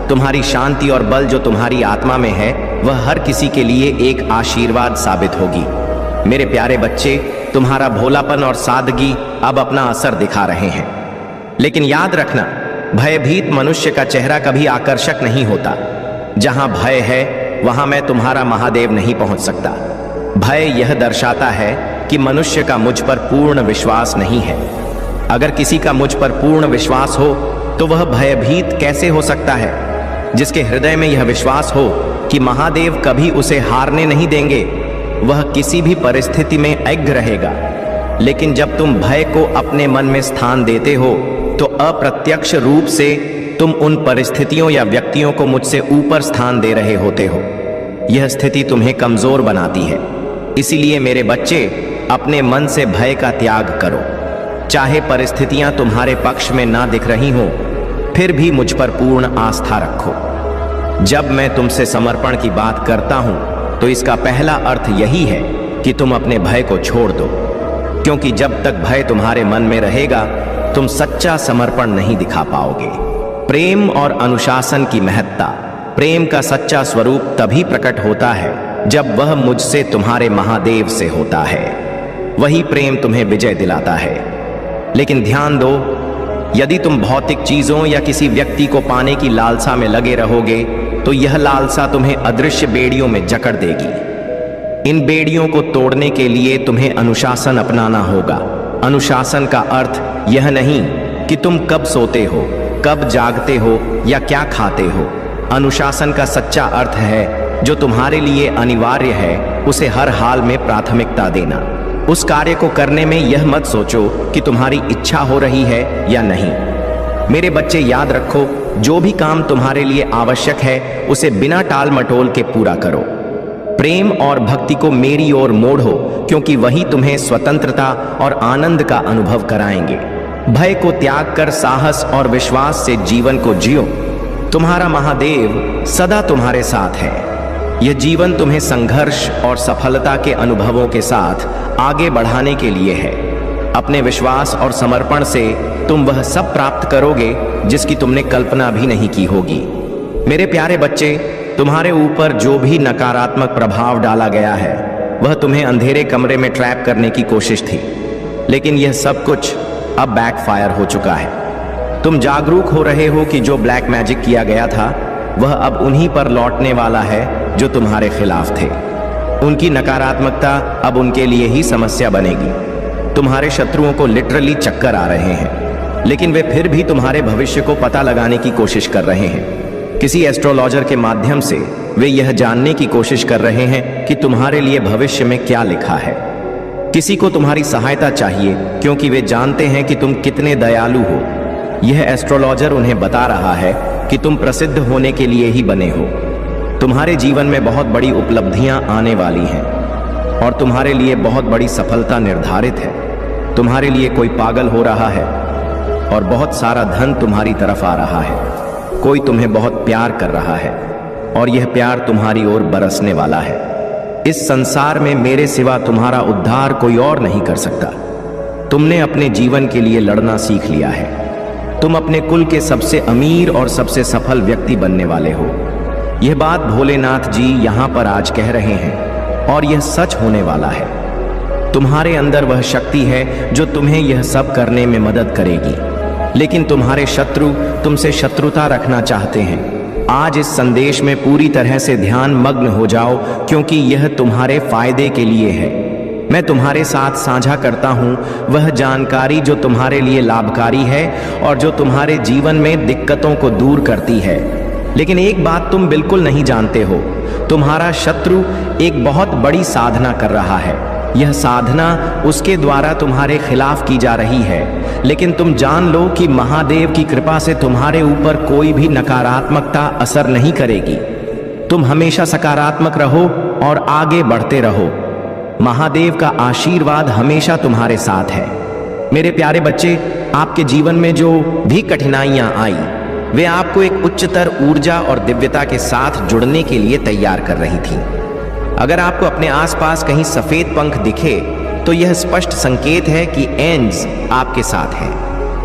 S1: तुम्हारी शांति और बल जो तुम्हारी आत्मा में है, वह हर किसी के लिए एक आशीर्वाद साबित होगी। मेरे प्यारे बच्चे, तुम्हारा भोलापन और सादगी अब अपना असर दिखा रहे हैं। लेकिन याद रखना, भयभीत मनुष्य का चेहरा कभी आकर्षक नहीं होता। जहां भय है, वहां मैं तुम्हारा महादेव नहीं पहुंच सकता। भय यह दर्शाता है कि मनुष्य का मुझ पर पूर्ण विश्वास नहीं है। अगर किसी का मुझ पर पूर्ण विश्वास हो, तो वह भयभीत कैसे हो सकता है? जिसके हृदय में यह विश्वास हो कि महादेव कभी उसे हारने नहीं देंगे, वह किसी भी परिस्थिति में अग्र रहेगा। लेकिन जब तुम भय को अपने मन में स्थान देते हो, तो अप्रत्यक्ष रूप से तुम उन परिस्थितियों या व्यक्तियों को मुझसे ऊपर स्थान दे रहे होते हो। यह स्थिति तुम्हें कमजोर बनाती है। इसीलिए मेरे बच्चे, अपने मन से भय का त्याग करो। चाहे परिस्थितियां तुम्हारे पक्ष में ना दिख रही हो, फिर भी मुझ पर पूर्ण आस्था रखो। जब मैं तुमसे समर्पण की बात करता हूं तो इसका पहला अर्थ यही है कि तुम अपने भय को छोड़ दो, क्योंकि जब तक भय तुम्हारे मन में रहेगा तुम सच्चा समर्पण नहीं दिखा पाओगे। प्रेम और अनुशासन की महत्ता। प्रेम का सच्चा स्वरूप तभी प्रकट होता है जब वह मुझसे तुम्हारे महादेव से होता है। वही प्रेम तुम्हें विजय दिलाता है। लेकिन ध्यान दो, यदि तुम भौतिक चीजों या किसी व्यक्ति को पाने की लालसा में लगे रहोगे तो यह लालसा तुम्हें अदृश्य बेड़ियों में जकड़ देगी। इन बेड़ियों को तोड़ने के लिए तुम्हें अनुशासन अपनाना होगा। अनुशासन का अर्थ यह नहीं कि तुम कब सोते हो, कब जागते हो या क्या खाते हो। अनुशासन का सच्चा अर्थ है जो तुम्हारे लिए अनिवार्य है उसे हर हाल में प्राथमिकता देना। उस कार्य को करने में यह मत सोचो कि तुम्हारी इच्छा हो रही है या नहीं। मेरे बच्चे, याद रखो, जो भी काम तुम्हारे लिए आवश्यक है उसे बिना टाल मटोल के पूरा करो। प्रेम और भक्ति को मेरी ओर मोड़ो, क्योंकि वही तुम्हें स्वतंत्रता और आनंद का अनुभव कराएंगे। भय को त्याग कर साहस और विश्वास से जीवन को जियो। तुम्हारा महादेव सदा तुम्हारे साथ है। यह जीवन तुम्हें संघर्ष और सफलता के अनुभवों के साथ आगे बढ़ाने के लिए है। अपने विश्वास और समर्पण से तुम वह सब प्राप्त करोगे जिसकी तुमने कल्पना भी नहीं की होगी। मेरे प्यारे बच्चे, तुम्हारे ऊपर जो भी नकारात्मक प्रभाव डाला गया है वह तुम्हें अंधेरे कमरे में ट्रैप करने की कोशिश थी, लेकिन यह सब कुछ अब बैकफायर हो चुका है। तुम जागरूक हो रहे हो कि जो ब्लैक मैजिक किया गया था वह अब उन्हीं पर लौटने वाला है जो तुम्हारे खिलाफ थे। उनकी नकारात्मकता अब उनके लिए ही समस्या बनेगी। तुम्हारे शत्रुओं को लिटरली चक्कर आ रहे हैं, लेकिन वे फिर भी तुम्हारे भविष्य को पता लगाने की कोशिश कर रहे हैं। किसी एस्ट्रोलॉजर के माध्यम से वे यह जानने की कोशिश कर रहे हैं कि तुम्हारे लिए भविष्य में क्या लिखा है। किसी को तुम्हारी सहायता चाहिए क्योंकि वे जानते हैं कि तुम कितने दयालु हो। यह एस्ट्रोलॉजर उन्हें बता रहा है कि तुम प्रसिद्ध होने के लिए ही बने हो। तुम्हारे जीवन में बहुत बड़ी उपलब्धियां आने वाली हैं और तुम्हारे लिए बहुत बड़ी सफलता निर्धारित है। तुम्हारे लिए कोई पागल हो रहा है और बहुत सारा धन तुम्हारी तरफ आ रहा है। कोई तुम्हें बहुत प्यार कर रहा है और यह प्यार तुम्हारी ओर बरसने वाला है। इस संसार में मेरे सिवा तुम्हारा उद्धार कोई और नहीं कर सकता। तुमने अपने जीवन के लिए लड़ना सीख लिया है। तुम अपने कुल के सबसे अमीर और सबसे सफल व्यक्ति बनने वाले हो। यह बात भोलेनाथ जी यहाँ पर आज कह रहे हैं और यह सच होने वाला है। तुम्हारे अंदर वह शक्ति है जो तुम्हें यह सब करने में मदद करेगी, लेकिन तुम्हारे शत्रु तुमसे शत्रुता रखना चाहते हैं। आज इस संदेश में पूरी तरह से ध्यान मग्न हो जाओ, क्योंकि यह तुम्हारे फायदे के लिए है। मैं तुम्हारे साथ साझा करता हूँ वह जानकारी जो तुम्हारे लिए लाभकारी है और जो तुम्हारे जीवन में दिक्कतों को दूर करती है। लेकिन एक बात तुम बिल्कुल नहीं जानते हो, तुम्हारा शत्रु एक बहुत बड़ी साधना कर रहा है। यह साधना उसके द्वारा तुम्हारे खिलाफ की जा रही है, लेकिन तुम जान लो कि महादेव की कृपा से तुम्हारे ऊपर कोई भी नकारात्मकता असर नहीं करेगी। तुम हमेशा सकारात्मक रहो और आगे बढ़ते रहो। महादेव का आशीर्वाद हमेशा तुम्हारे साथ है। मेरे प्यारे बच्चे, आपके जीवन में जो भी कठिनाइयां आई वे आपको एक उच्चतर ऊर्जा और दिव्यता के साथ जुड़ने के लिए तैयार कर रही थी। अगर आपको अपने आसपास कहीं सफेद पंख दिखे तो यह स्पष्ट संकेत है कि एंजेल्स आपके साथ हैं।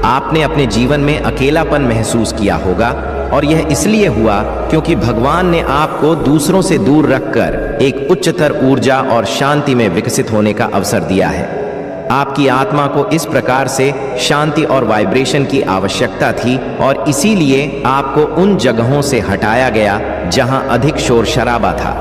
S1: आपने अपने जीवन में अकेलापन महसूस किया होगा और यह इसलिए हुआ क्योंकि भगवान ने आपको दूसरों से दूर रखकर एक उच्चतर ऊर्जा और शांति में विकसित होने का अवसर दिया है। आपकी आत्मा को इस प्रकार से शांति और वाइब्रेशन की आवश्यकता थी और इसीलिए आपको उन जगहों से हटाया गया जहां अधिक शोर शराबा था।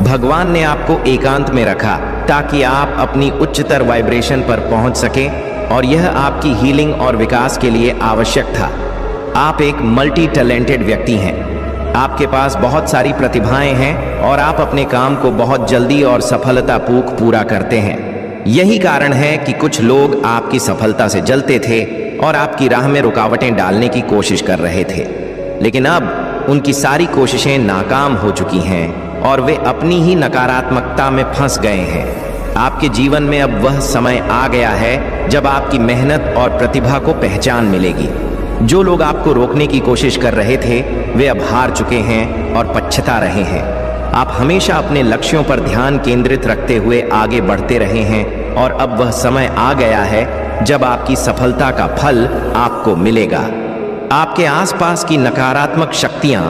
S1: भगवान ने आपको एकांत में रखा ताकि आप अपनी उच्चतर वाइब्रेशन पर पहुंच सकें और यह आपकी हीलिंग और विकास के लिए आवश्यक था। आप एक मल्टी टैलेंटेड व्यक्ति हैं। आपके पास बहुत सारी प्रतिभाएं हैं और आप अपने काम को बहुत जल्दी और सफलतापूर्वक पूरा करते हैं। यही कारण है कि कुछ लोग आपकी सफलता से जलते थे और आपकी राह में रुकावटें डालने की कोशिश कर रहे थे, लेकिन अब उनकी सारी कोशिशें नाकाम हो चुकी हैं और वे अपनी ही नकारात्मकता में फंस गए हैं। आपके जीवन में अब वह समय आ गया है जब आपकी मेहनत और प्रतिभा को पहचान मिलेगी। जो लोग आपको रोकने की कोशिश कर रहे थे वे अब हार चुके हैं और पछता रहे हैं। आप हमेशा अपने लक्ष्यों पर ध्यान केंद्रित रखते हुए आगे बढ़ते रहे हैं और अब वह समय आ गया है जब आपकी सफलता का फल आपको मिलेगा। आपके आसपास की नकारात्मक शक्तियां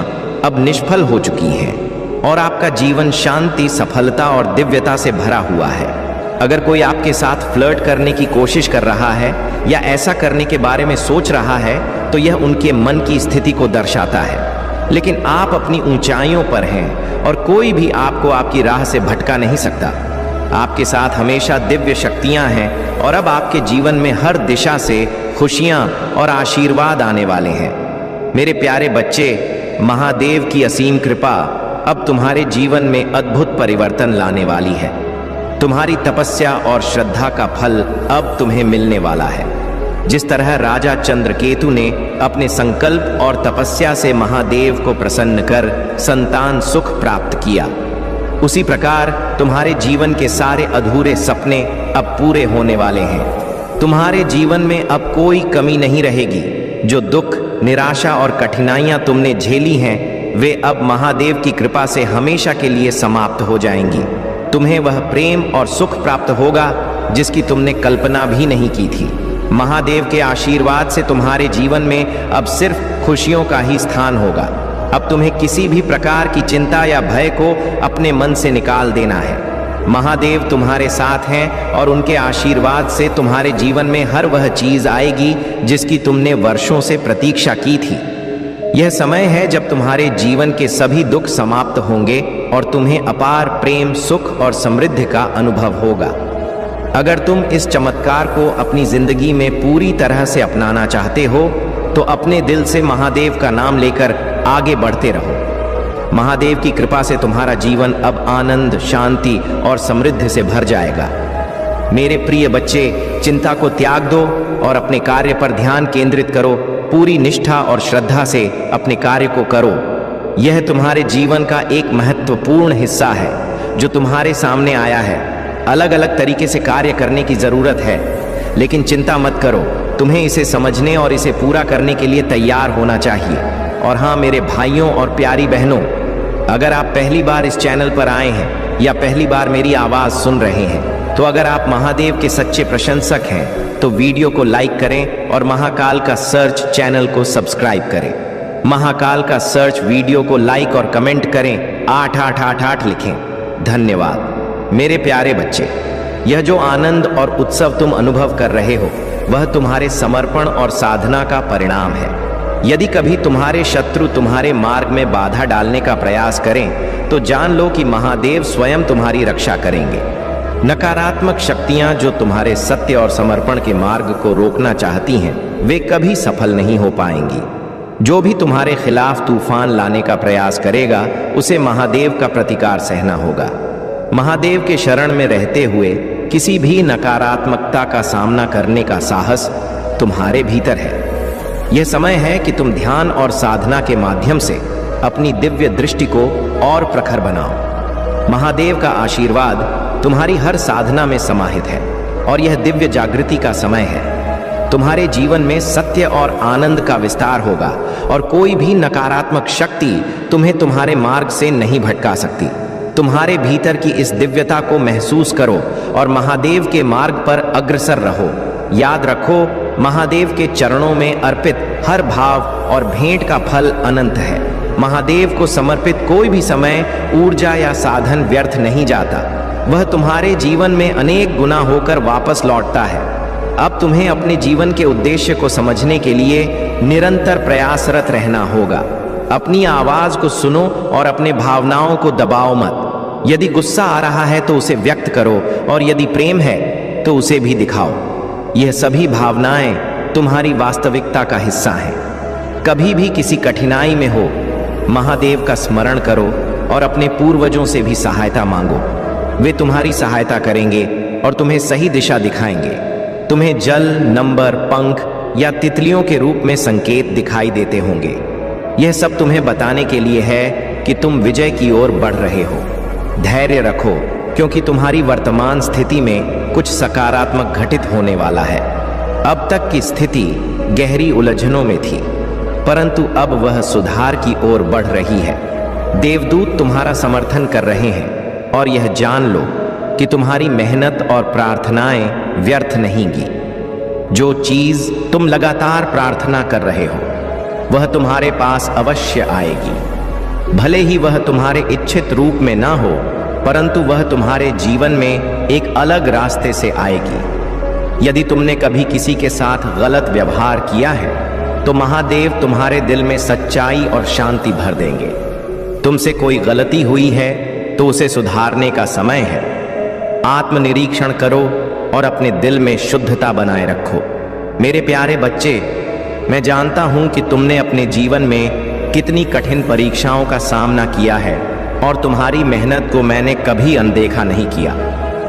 S1: अब निष्फल हो चुकी हैं और आपका जीवन शांति, सफलता और दिव्यता से भरा हुआ है। अगर कोई आपके साथ फ्लर्ट करने की कोशिश कर रहा है या ऐसा करने के बारे में सोच रहा है तो यह उनके मन की स्थिति को दर्शाता है, लेकिन आप अपनी ऊंचाइयों पर हैं और कोई भी आपको आपकी राह से भटका नहीं सकता। आपके साथ हमेशा दिव्य शक्तियां हैं और अब आपके जीवन में हर दिशा से खुशियां और आशीर्वाद आने वाले हैं। मेरे प्यारे बच्चे, महादेव की असीम कृपा अब तुम्हारे जीवन में अद्भुत परिवर्तन लाने वाली है। तुम्हारी तपस्या और श्रद्धा का फल अब तुम्हें मिलने वाला है। जिस तरह राजा चंद्रकेतु ने अपने संकल्प और तपस्या से महादेव को प्रसन्न कर संतान सुख प्राप्त किया, उसी प्रकार तुम्हारे जीवन के सारे अधूरे सपने अब पूरे होने वाले हैं। तुम्हारे जीवन में अब कोई कमी नहीं रहेगी। जो दुख, निराशा और कठिनाइयां तुमने झेली हैं वे अब महादेव की कृपा से हमेशा के लिए समाप्त हो जाएंगी। तुम्हें वह प्रेम और सुख प्राप्त होगा जिसकी तुमने कल्पना भी नहीं की थी। महादेव के आशीर्वाद से तुम्हारे जीवन में अब सिर्फ खुशियों का ही स्थान होगा। अब तुम्हें किसी भी प्रकार की चिंता या भय को अपने मन से निकाल देना है। महादेव तुम्हारे साथ हैं और उनके आशीर्वाद से तुम्हारे जीवन में हर वह चीज आएगी जिसकी तुमने वर्षों से प्रतीक्षा की थी। यह समय है जब तुम्हारे जीवन के सभी दुख समाप्त होंगे और तुम्हें अपार प्रेम, सुख और समृद्धि का अनुभव होगा। अगर तुम इस चमत्कार को अपनी जिंदगी में पूरी तरह से अपनाना चाहते हो तो अपने दिल से महादेव का नाम लेकर आगे बढ़ते रहो। महादेव की कृपा से तुम्हारा जीवन अब आनंद, शांति और समृद्धि से भर जाएगा। मेरे प्रिय बच्चे, चिंता को त्याग दो और अपने कार्य पर ध्यान केंद्रित करो। पूरी निष्ठा और श्रद्धा से अपने कार्य को करो। यह तुम्हारे जीवन का एक महत्वपूर्ण हिस्सा है जो तुम्हारे सामने आया है। अलग अलग तरीके से कार्य करने की जरूरत है, लेकिन चिंता मत करो। तुम्हें इसे समझने और इसे पूरा करने के लिए तैयार होना चाहिए। और हाँ मेरे भाइयों और प्यारी बहनों, अगर आप पहली बार इस चैनल पर आए हैं या पहली बार मेरी आवाज सुन रहे हैं तो अगर आप महादेव के सच्चे प्रशंसक हैं तो वीडियो को लाइक करें और महाकाल का सर्च चैनल को सब्सक्राइब करें। महाकाल का सर्च वीडियो को लाइक और कमेंट करें, 8888 लिखें। धन्यवाद। मेरे प्यारे बच्चे, यह जो आनंद और उत्सव तुम अनुभव कर रहे हो वह तुम्हारे समर्पण और साधना का परिणाम है। यदि कभी तुम्हारे शत्रु तुम्हारे मार्ग में बाधा डालने का प्रयास करें तो जान लो कि महादेव स्वयं तुम्हारी रक्षा करेंगे। नकारात्मक शक्तियां जो तुम्हारे सत्य और समर्पण के मार्ग को रोकना चाहती हैं वे कभी सफल नहीं हो पाएंगी। जो भी तुम्हारे खिलाफ तूफान लाने का प्रयास करेगा उसे महादेव का प्रतिकार सहना होगा। महादेव के शरण में रहते हुए किसी भी नकारात्मकता का सामना करने का साहस तुम्हारे भीतर है। यह समय है कि तुम ध्यान और साधना के माध्यम से अपनी दिव्य दृष्टि को और प्रखर बनाओ। महादेव का आशीर्वाद तुम्हारी हर साधना में समाहित है और यह दिव्य जागृति का समय है। तुम्हारे जीवन में सत्य और आनंद का विस्तार होगा और कोई भी नकारात्मक शक्ति तुम्हें तुम्हारे मार्ग से नहीं भटका सकती। तुम्हारे भीतर की इस दिव्यता को महसूस करो और महादेव के मार्ग पर अग्रसर रहो। याद रखो, महादेव के चरणों में अर्पित हर भाव और भेंट का फल अनंत है। महादेव को समर्पित कोई भी समय, ऊर्जा या साधन व्यर्थ नहीं जाता। वह तुम्हारे जीवन में अनेक गुना होकर वापस लौटता है। अब तुम्हें अपने जीवन के उद्देश्य को समझने के लिए निरंतर प्रयासरत रहना होगा। अपनी आवाज को सुनो और अपने भावनाओं को दबाओ मत। यदि गुस्सा आ रहा है तो उसे व्यक्त करो और यदि प्रेम है तो उसे भी दिखाओ। यह सभी भावनाएं तुम्हारी वास्तविकता का हिस्सा हैं। कभी भी किसी कठिनाई में हो, महादेव का स्मरण करो और अपने पूर्वजों से भी सहायता मांगो। वे तुम्हारी सहायता करेंगे और तुम्हें सही दिशा दिखाएंगे। तुम्हें जल, नंबर, पंख या तितलियों के रूप में संकेत दिखाई देते होंगे। यह सब तुम्हें बताने के लिए है कि तुम विजय की ओर बढ़ रहे हो। धैर्य रखो, क्योंकि तुम्हारी वर्तमान स्थिति में कुछ सकारात्मक घटित होने वाला है। अब तक की स्थिति गहरी उलझनों में थी, परंतु अब वह सुधार की ओर बढ़ रही है। देवदूत तुम्हारा समर्थन कर रहे हैं और यह जान लो कि तुम्हारी मेहनत और प्रार्थनाएं व्यर्थ नहीं गी। जो चीज तुम लगातार प्रार्थना कर रहे हो वह तुम्हारे पास अवश्य आएगी। भले ही वह तुम्हारे इच्छित रूप में ना हो, परंतु वह तुम्हारे जीवन में एक अलग रास्ते से आएगी। यदि तुमने कभी किसी के साथ गलत व्यवहार किया है तो महादेव तुम्हारे दिल में सच्चाई और शांति भर देंगे। तुमसे कोई गलती हुई है तो उसे सुधारने का समय है। आत्मनिरीक्षण करो और अपने दिल में शुद्धता बनाए रखो। मेरे प्यारे बच्चे, मैं जानता हूं कि तुमने अपने जीवन में कितनी कठिन परीक्षाओं का सामना किया है और तुम्हारी मेहनत को मैंने कभी अनदेखा नहीं किया।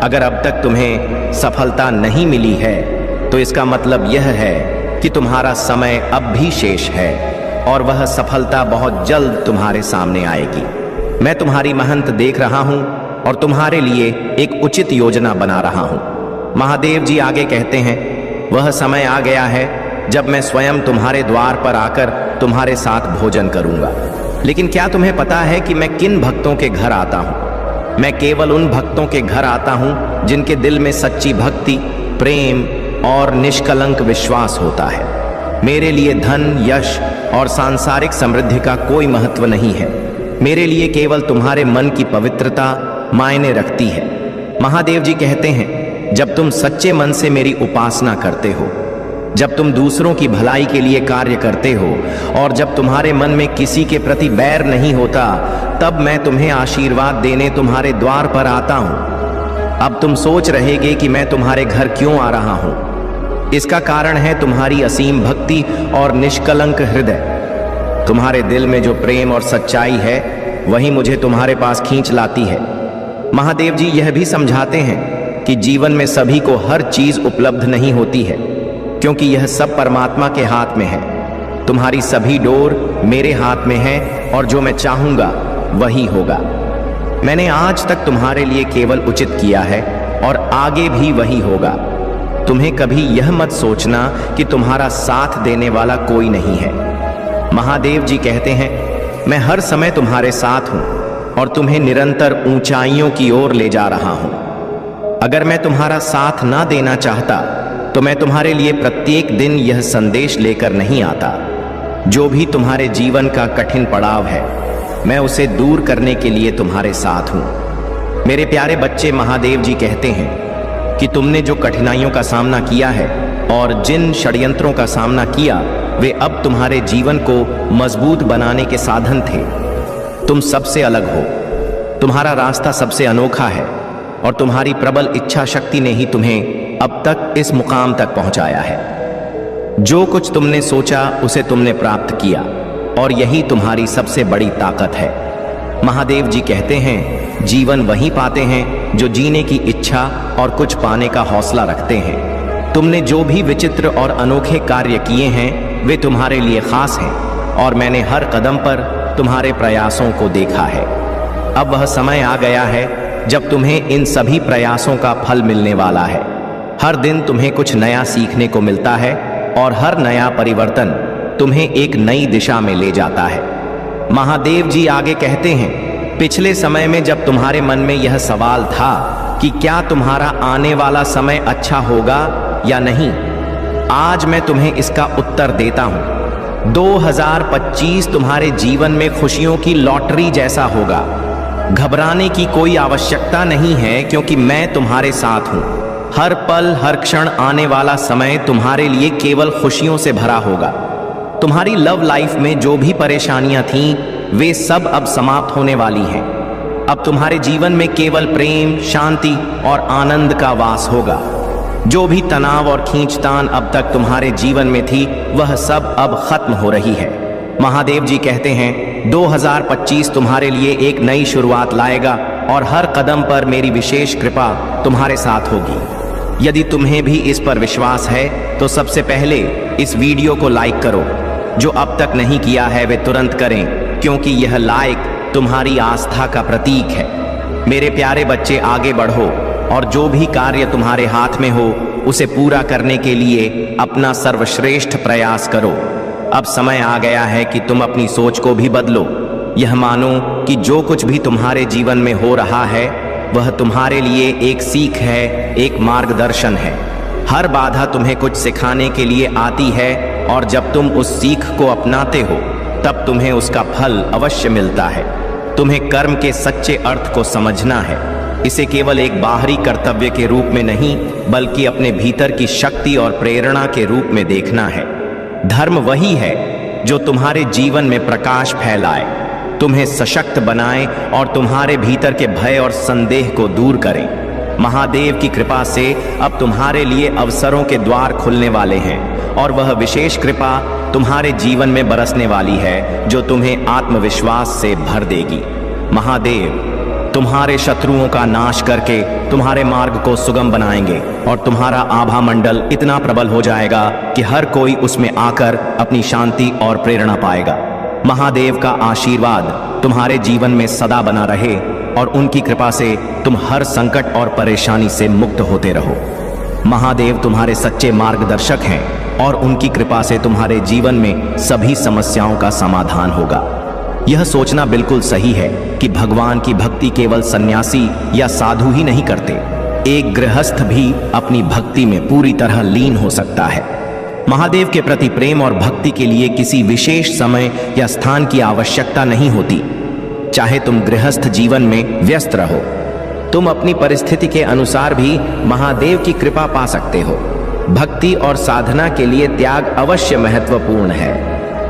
S1: अगर अब तक तुम्हें सफलता नहीं मिली है तो इसका मतलब यह है कि तुम्हारा समय अब भी शेष है और वह सफलता बहुत जल्द तुम्हारे सामने आएगी। मैं तुम्हारी मेहनत देख रहा हूं और तुम्हारे लिए एक उचित योजना बना रहा हूं। महादेव जी आगे कहते हैं, वह समय आ गया है जब मैं स्वयं तुम्हारे द्वार पर आकर तुम्हारे साथ भोजन करूंगा। लेकिन क्या तुम्हें पता है कि मैं किन भक्तों के घर आता हूं? मैं केवल उन भक्तों के घर आता हूं जिनके दिल में सच्ची भक्ति, प्रेम और निष्कलंक विश्वास होता है। मेरे लिए धन, यश और सांसारिक समृद्धि का कोई महत्व नहीं है। मेरे लिए केवल तुम्हारे मन की पवित्रता मायने रखती है। महादेव जी कहते हैं, जब तुम सच्चे मन से मेरी उपासना करते हो, जब तुम दूसरों की भलाई के लिए कार्य करते हो और जब तुम्हारे मन में किसी के प्रति बैर नहीं होता, तब मैं तुम्हें आशीर्वाद देने तुम्हारे द्वार पर आता हूं। अब तुम सोच रहेगे कि मैं तुम्हारे घर क्यों आ रहा हूं। इसका कारण है तुम्हारी असीम भक्ति और निष्कलंक हृदय। तुम्हारे दिल में जो प्रेम और सच्चाई है वही मुझे तुम्हारे पास खींच लाती है। महादेव जी यह भी समझाते हैं कि जीवन में सभी को हर चीज उपलब्ध नहीं होती है, क्योंकि यह सब परमात्मा के हाथ में है। तुम्हारी सभी डोर मेरे हाथ में है और जो मैं चाहूंगा वही होगा। मैंने आज तक तुम्हारे लिए केवल उचित किया है और आगे भी वही होगा। तुम्हें कभी यह मत सोचना कि तुम्हारा साथ देने वाला कोई नहीं है। महादेव जी कहते हैं, मैं हर समय तुम्हारे साथ हूं और तुम्हें निरंतर ऊंचाइयों की ओर ले जा रहा हूं। अगर मैं तुम्हारा साथ ना देना चाहता तो मैं तुम्हारे लिए प्रत्येक दिन यह संदेश लेकर नहीं आता। जो भी तुम्हारे जीवन का कठिन पड़ाव है, मैं उसे दूर करने के लिए तुम्हारे साथ हूं। मेरे प्यारे बच्चे, महादेव जी कहते हैं कि तुमने जो कठिनाइयों का सामना किया है और जिन षड्यंत्रों का सामना किया, वे अब तुम्हारे जीवन को मजबूत बनाने के साधन थे। तुम सबसे अलग हो, तुम्हारा रास्ता सबसे अनोखा है और तुम्हारी प्रबल इच्छा शक्ति ने ही तुम्हें अब तक इस मुकाम तक पहुंचाया है। जो कुछ तुमने सोचा उसे तुमने प्राप्त किया और यही तुम्हारी सबसे बड़ी ताकत है। महादेव जी कहते हैं, जीवन वही पाते हैं जो जीने की इच्छा और कुछ पाने का हौसला रखते हैं। तुमने जो भी विचित्र और अनोखे कार्य किए हैं वे तुम्हारे लिए खास हैं और मैंने हर कदम पर तुम्हारे प्रयासों को देखा है। अब वह समय आ गया है जब तुम्हें इन सभी प्रयासों का फल मिलने वाला है। हर दिन तुम्हें कुछ नया सीखने को मिलता है और हर नया परिवर्तन तुम्हें एक नई दिशा में ले जाता है। महादेव जी आगे कहते हैं, पिछले समय में जब तुम्हारे मन में यह सवाल था कि क्या तुम्हारा आने वाला समय अच्छा होगा या नहीं, आज मैं तुम्हें इसका उत्तर देता हूं। 2025 तुम्हारे जीवन में खुशियों की लॉटरी जैसा होगा। घबराने की कोई आवश्यकता नहीं है, क्योंकि मैं तुम्हारे साथ हूं। हर पल, हर क्षण आने वाला समय तुम्हारे लिए केवल खुशियों से भरा होगा। तुम्हारी लव लाइफ में जो भी परेशानियां थीं, वे सब अब समाप्त होने वाली हैं। अब तुम्हारे जीवन में केवल प्रेम, शांति और आनंद का वास होगा। जो भी तनाव और खींचतान अब तक तुम्हारे जीवन में थी, वह सब अब खत्म हो रही है। महादेव जी कहते हैं, 2025 तुम्हारे लिए एक नई शुरुआत लाएगा और हर कदम पर मेरी विशेष कृपा तुम्हारे साथ होगी। यदि तुम्हें भी इस पर विश्वास है तो सबसे पहले इस वीडियो को लाइक करो। जो अब तक नहीं किया है वे तुरंत करें, क्योंकि यह लाइक तुम्हारी आस्था का प्रतीक है। मेरे प्यारे बच्चे, आगे बढ़ो और जो भी कार्य तुम्हारे हाथ में हो उसे पूरा करने के लिए अपना सर्वश्रेष्ठ प्रयास करो। अब समय आ गया है कि तुम अपनी सोच को भी बदलो। यह मानो कि जो कुछ भी तुम्हारे जीवन में हो रहा है वह तुम्हारे लिए एक सीख है, एक मार्गदर्शन है। हर बाधा तुम्हें कुछ सिखाने के लिए आती है और जब तुम उस सीख को अपनाते हो तब तुम्हें उसका फल अवश्य मिलता है। तुम्हें कर्म के सच्चे अर्थ को समझना है। इसे केवल एक बाहरी कर्तव्य के रूप में नहीं बल्कि अपने भीतर की शक्ति और प्रेरणा के रूप में देखना है। धर्म वही है जो तुम्हारे जीवन में प्रकाश फैलाए, तुम्हें सशक्त बनाए और तुम्हारे भीतर के भय और संदेह को दूर करे। महादेव की कृपा से अब तुम्हारे लिए अवसरों के द्वार खुलने वाले हैं और वह विशेष कृपा तुम्हारे जीवन में बरसने वाली है जो तुम्हें आत्मविश्वास से भर देगी। महादेव तुम्हारे शत्रुओं का नाश करके तुम्हारे मार्ग को सुगम बनाएंगे और तुम्हारा आभा मंडल इतना प्रबल हो जाएगा कि हर कोई उसमें आकर अपनी शांति और प्रेरणा पाएगा। महादेव का आशीर्वाद तुम्हारे जीवन में सदा बना रहे और उनकी कृपा से तुम हर संकट और परेशानी से मुक्त होते रहो। महादेव तुम्हारे सच्चे मार्गदर्शक हैं और उनकी कृपा से तुम्हारे जीवन में सभी समस्याओं का समाधान होगा। यह सोचना बिल्कुल सही है कि भगवान की भक्ति केवल सन्यासी या साधु ही नहीं करते, एक गृहस्थ भी अपनी भक्ति में पूरी तरह लीन हो सकता है। महादेव के प्रति प्रेम और भक्ति के लिए किसी विशेष समय या स्थान की आवश्यकता नहीं होती। चाहे तुम गृहस्थ जीवन में व्यस्त रहो, तुम अपनी परिस्थिति के अनुसार भी महादेव की कृपा पा सकते हो। भक्ति और साधना के लिए त्याग अवश्य महत्वपूर्ण है,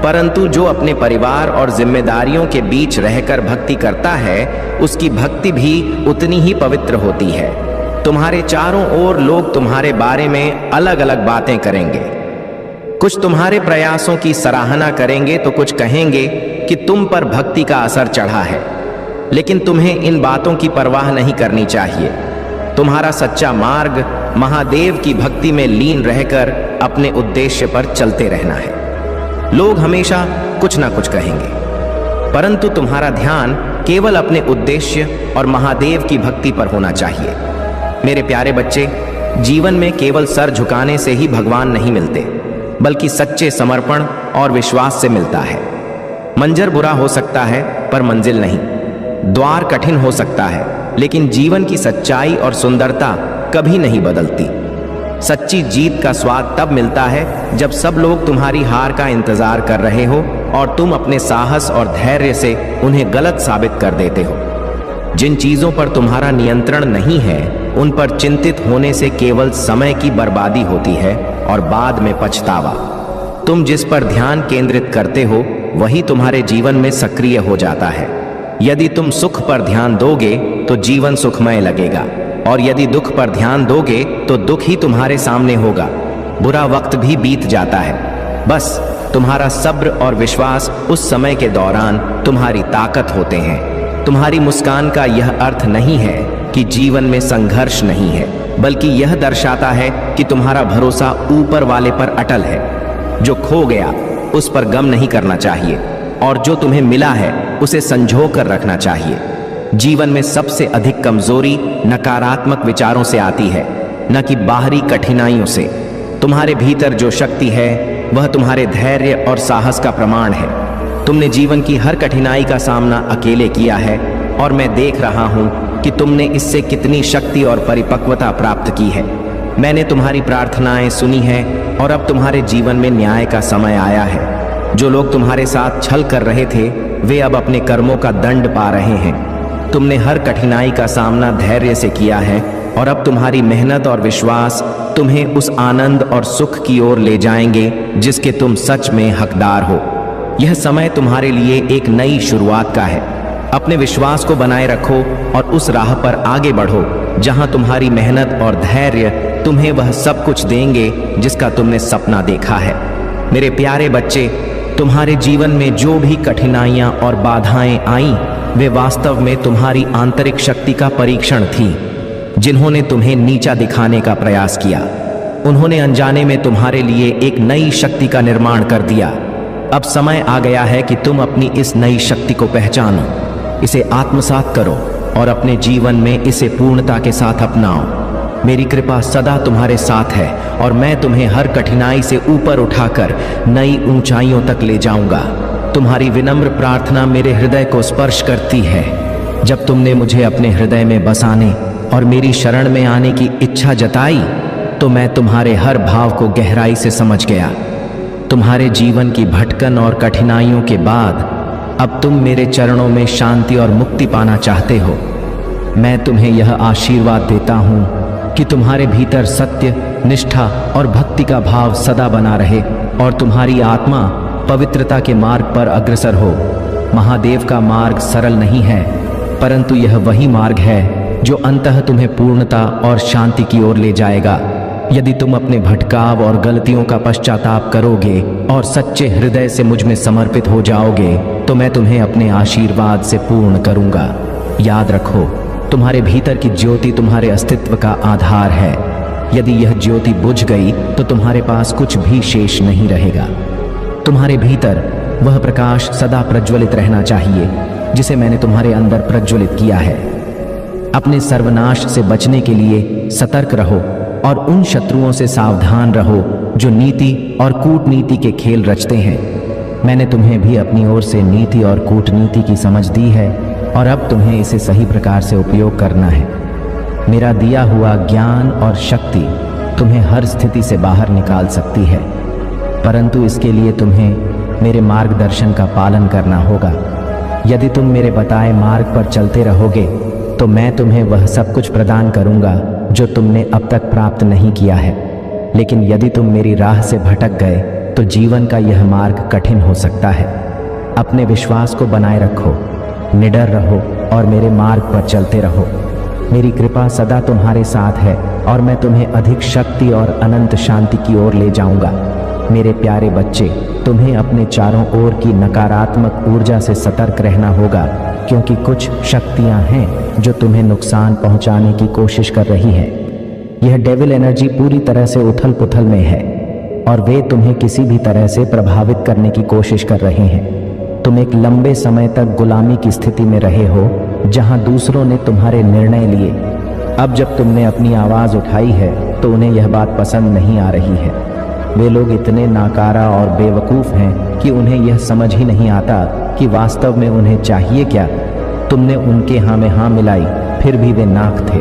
S1: परंतु जो अपने परिवार और जिम्मेदारियों के बीच रहकर भक्ति करता है उसकी भक्ति भी उतनी ही पवित्र होती है। तुम्हारे चारों ओर लोग तुम्हारे बारे में अलग अलग बातें करेंगे। कुछ तुम्हारे प्रयासों की सराहना करेंगे तो कुछ कहेंगे कि तुम पर भक्ति का असर चढ़ा है, लेकिन तुम्हें इन बातों की परवाह नहीं करनी चाहिए। तुम्हारा सच्चा मार्ग महादेव की भक्ति में लीन रहकर अपने उद्देश्य पर चलते रहना है। लोग हमेशा कुछ ना कुछ कहेंगे, परंतु तुम्हारा ध्यान केवल अपने उद्देश्य और महादेव की भक्ति पर होना चाहिए। मेरे प्यारे बच्चे, जीवन में केवल सर झुकाने से ही भगवान नहीं मिलते, बल्कि सच्चे समर्पण और विश्वास से मिलता है। मंजर बुरा हो सकता है पर मंजिल नहीं, द्वार कठिन हो सकता है लेकिन जीवन की सच्चाई और सुंदरता कभी नहीं बदलती। सच्ची जीत का स्वाद तब मिलता है जब सब लोग तुम्हारी हार का इंतजार कर रहे हो और तुम अपने साहस और धैर्य से उन्हें गलत साबित कर देते हो। जिन चीजों पर तुम्हारा नियंत्रण नहीं है उन पर चिंतित होने से केवल समय की बर्बादी होती है और बाद में पछतावा। तुम जिस पर ध्यान केंद्रित करते हो वही तुम्हारे जीवन में सक्रिय हो जाता है। यदि तुम सुख पर ध्यान दोगे तो जीवन सुखमय लगेगा और यदि दुख पर ध्यान दोगे तो दुख ही तुम्हारे सामने होगा। बुरा वक्त भी बीत जाता है, बस तुम्हारा सब्र और विश्वास उस समय के दौरान तुम्हारी ताकत होते हैं। तुम्हारी मुस्कान का यह अर्थ नहीं है कि जीवन में संघर्ष नहीं है, बल्कि यह दर्शाता है कि तुम्हारा भरोसा ऊपर वाले पर अटल है। जो खो गया उस पर गम नहीं करना चाहिए और जो तुम्हें मिला है उसे संजो कर रखना चाहिए। जीवन में सबसे अधिक कमजोरी नकारात्मक विचारों से आती है, न कि बाहरी कठिनाइयों से। तुम्हारे भीतर जो शक्ति है वह तुम्हारे धैर्य और साहस का प्रमाण है। तुमने जीवन की हर कठिनाई का सामना अकेले किया है और मैं देख रहा हूं कि तुमने इससे कितनी शक्ति और परिपक्वता प्राप्त की है। मैंने तुम्हारी प्रार्थनाएं सुनी है और अब तुम्हारे जीवन में न्याय का समय आया है। जो लोग तुम्हारे साथ छल कर रहे थे वे अब अपने कर्मों का दंड पा रहे हैं। तुमने हर कठिनाई का सामना धैर्य से किया है और अब तुम्हारी मेहनत और विश्वास तुम्हें उस आनंद और सुख की ओर ले जाएंगे जिसके तुम सच में हकदार हो। यह समय तुम्हारे लिए एक नई शुरुआत का है। अपने विश्वास को बनाए रखो और उस राह पर आगे बढ़ो जहां तुम्हारी मेहनत और धैर्य तुम्हें वह सब कुछ देंगे जिसका तुमने सपना देखा है। मेरे प्यारे बच्चे, तुम्हारे जीवन में जो भी कठिनाइयां और बाधाएं आईं वे वास्तव में तुम्हारी आंतरिक शक्ति का परीक्षण थी। जिन्होंने तुम्हें नीचा दिखाने का प्रयास किया उन्होंने अनजाने में तुम्हारे लिए एक नई शक्ति का निर्माण कर दिया। अब समय आ गया है कि तुम अपनी इस नई शक्ति को पहचानो, इसे आत्मसात करो और अपने जीवन में इसे पूर्णता के साथ अपनाओ।
S3: मेरी कृपा सदा तुम्हारे साथ है और मैं तुम्हें हर कठिनाई से ऊपर उठाकर नई ऊंचाइयों तक ले जाऊंगा। तुम्हारी विनम्र प्रार्थना मेरे हृदय को स्पर्श करती है। जब तुमने मुझे अपने हृदय में बसाने और मेरी शरण में आने की इच्छा जताई तो मैं तुम्हारे हर भाव को गहराई से समझ गया। तुम्हारे जीवन की भटकन और कठिनाइयों के बाद अब तुम मेरे चरणों में शांति और मुक्ति पाना चाहते हो। मैं तुम्हें यह आशीर्वाद देता हूँ कि तुम्हारे भीतर सत्य, निष्ठा और भक्ति का भाव सदा बना रहे और तुम्हारी आत्मा पवित्रता के मार्ग पर अग्रसर हो। महादेव का मार्ग सरल नहीं है, परंतु यह वही मार्ग है जो अंततः तुम्हें पूर्णता और शांति की ओर ले जाएगा। यदि तुम अपने भटकाव और गलतियों का पश्चाताप करोगे और सच्चे हृदय से मुझ में समर्पित हो जाओगे तो मैं तुम्हें अपने आशीर्वाद से पूर्ण करूंगा। याद रखो, तुम्हारे भीतर की ज्योति तुम्हारे अस्तित्व का आधार है। यदि यह ज्योति बुझ गई तो तुम्हारे पास कुछ भी शेष नहीं रहेगा। तुम्हारे भीतर वह प्रकाश सदा प्रज्वलित रहना चाहिए जिसे मैंने तुम्हारे अंदर प्रज्वलित किया है। अपने सर्वनाश से बचने के लिए सतर्क रहो और उन शत्रुओं से सावधान रहो जो नीति और कूटनीति के खेल रचते हैं। मैंने तुम्हें भी अपनी ओर से नीति और कूटनीति की समझ दी है और अब तुम्हें इसे सही प्रकार से उपयोग करना है। मेरा दिया हुआ ज्ञान और शक्ति तुम्हें हर स्थिति से बाहर निकाल सकती है, परंतु इसके लिए तुम्हें मेरे मार्गदर्शन का पालन करना होगा। यदि तुम मेरे बताए मार्ग पर चलते रहोगे तो मैं तुम्हें वह सब कुछ प्रदान करूंगा जो तुमने अब तक प्राप्त नहीं किया है। लेकिन यदि तुम मेरी राह से भटक गए तो जीवन का यह मार्ग कठिन हो सकता है। अपने विश्वास को बनाए रखो, निडर रहो और मेरे मार्ग पर चलते रहो। मेरी कृपा सदा तुम्हारे साथ है और मैं तुम्हें अधिक शक्ति और अनंत शांति की ओर ले जाऊंगा। मेरे प्यारे बच्चे, तुम्हें अपने चारों ओर की नकारात्मक ऊर्जा से सतर्क रहना होगा, क्योंकि कुछ शक्तियां हैं जो तुम्हें नुकसान पहुंचाने की कोशिश कर रही है। यह डेविल एनर्जी पूरी तरह से उथल पुथल में है और वे तुम्हें किसी भी तरह से प्रभावित करने की कोशिश कर रहे हैं। तुम एक लंबे समय तक गुलामी की स्थिति में रहे हो जहां दूसरों ने तुम्हारे निर्णय लिए। अब जब तुमने अपनी आवाज उठाई है तो उन्हें यह बात पसंद नहीं आ रही है। वे लोग इतने नाकारा और बेवकूफ़ हैं कि उन्हें यह समझ ही नहीं आता कि वास्तव में उन्हें चाहिए क्या। तुमने उनके हाँ में हाँ मिलाई, फिर भी वे नाक थे।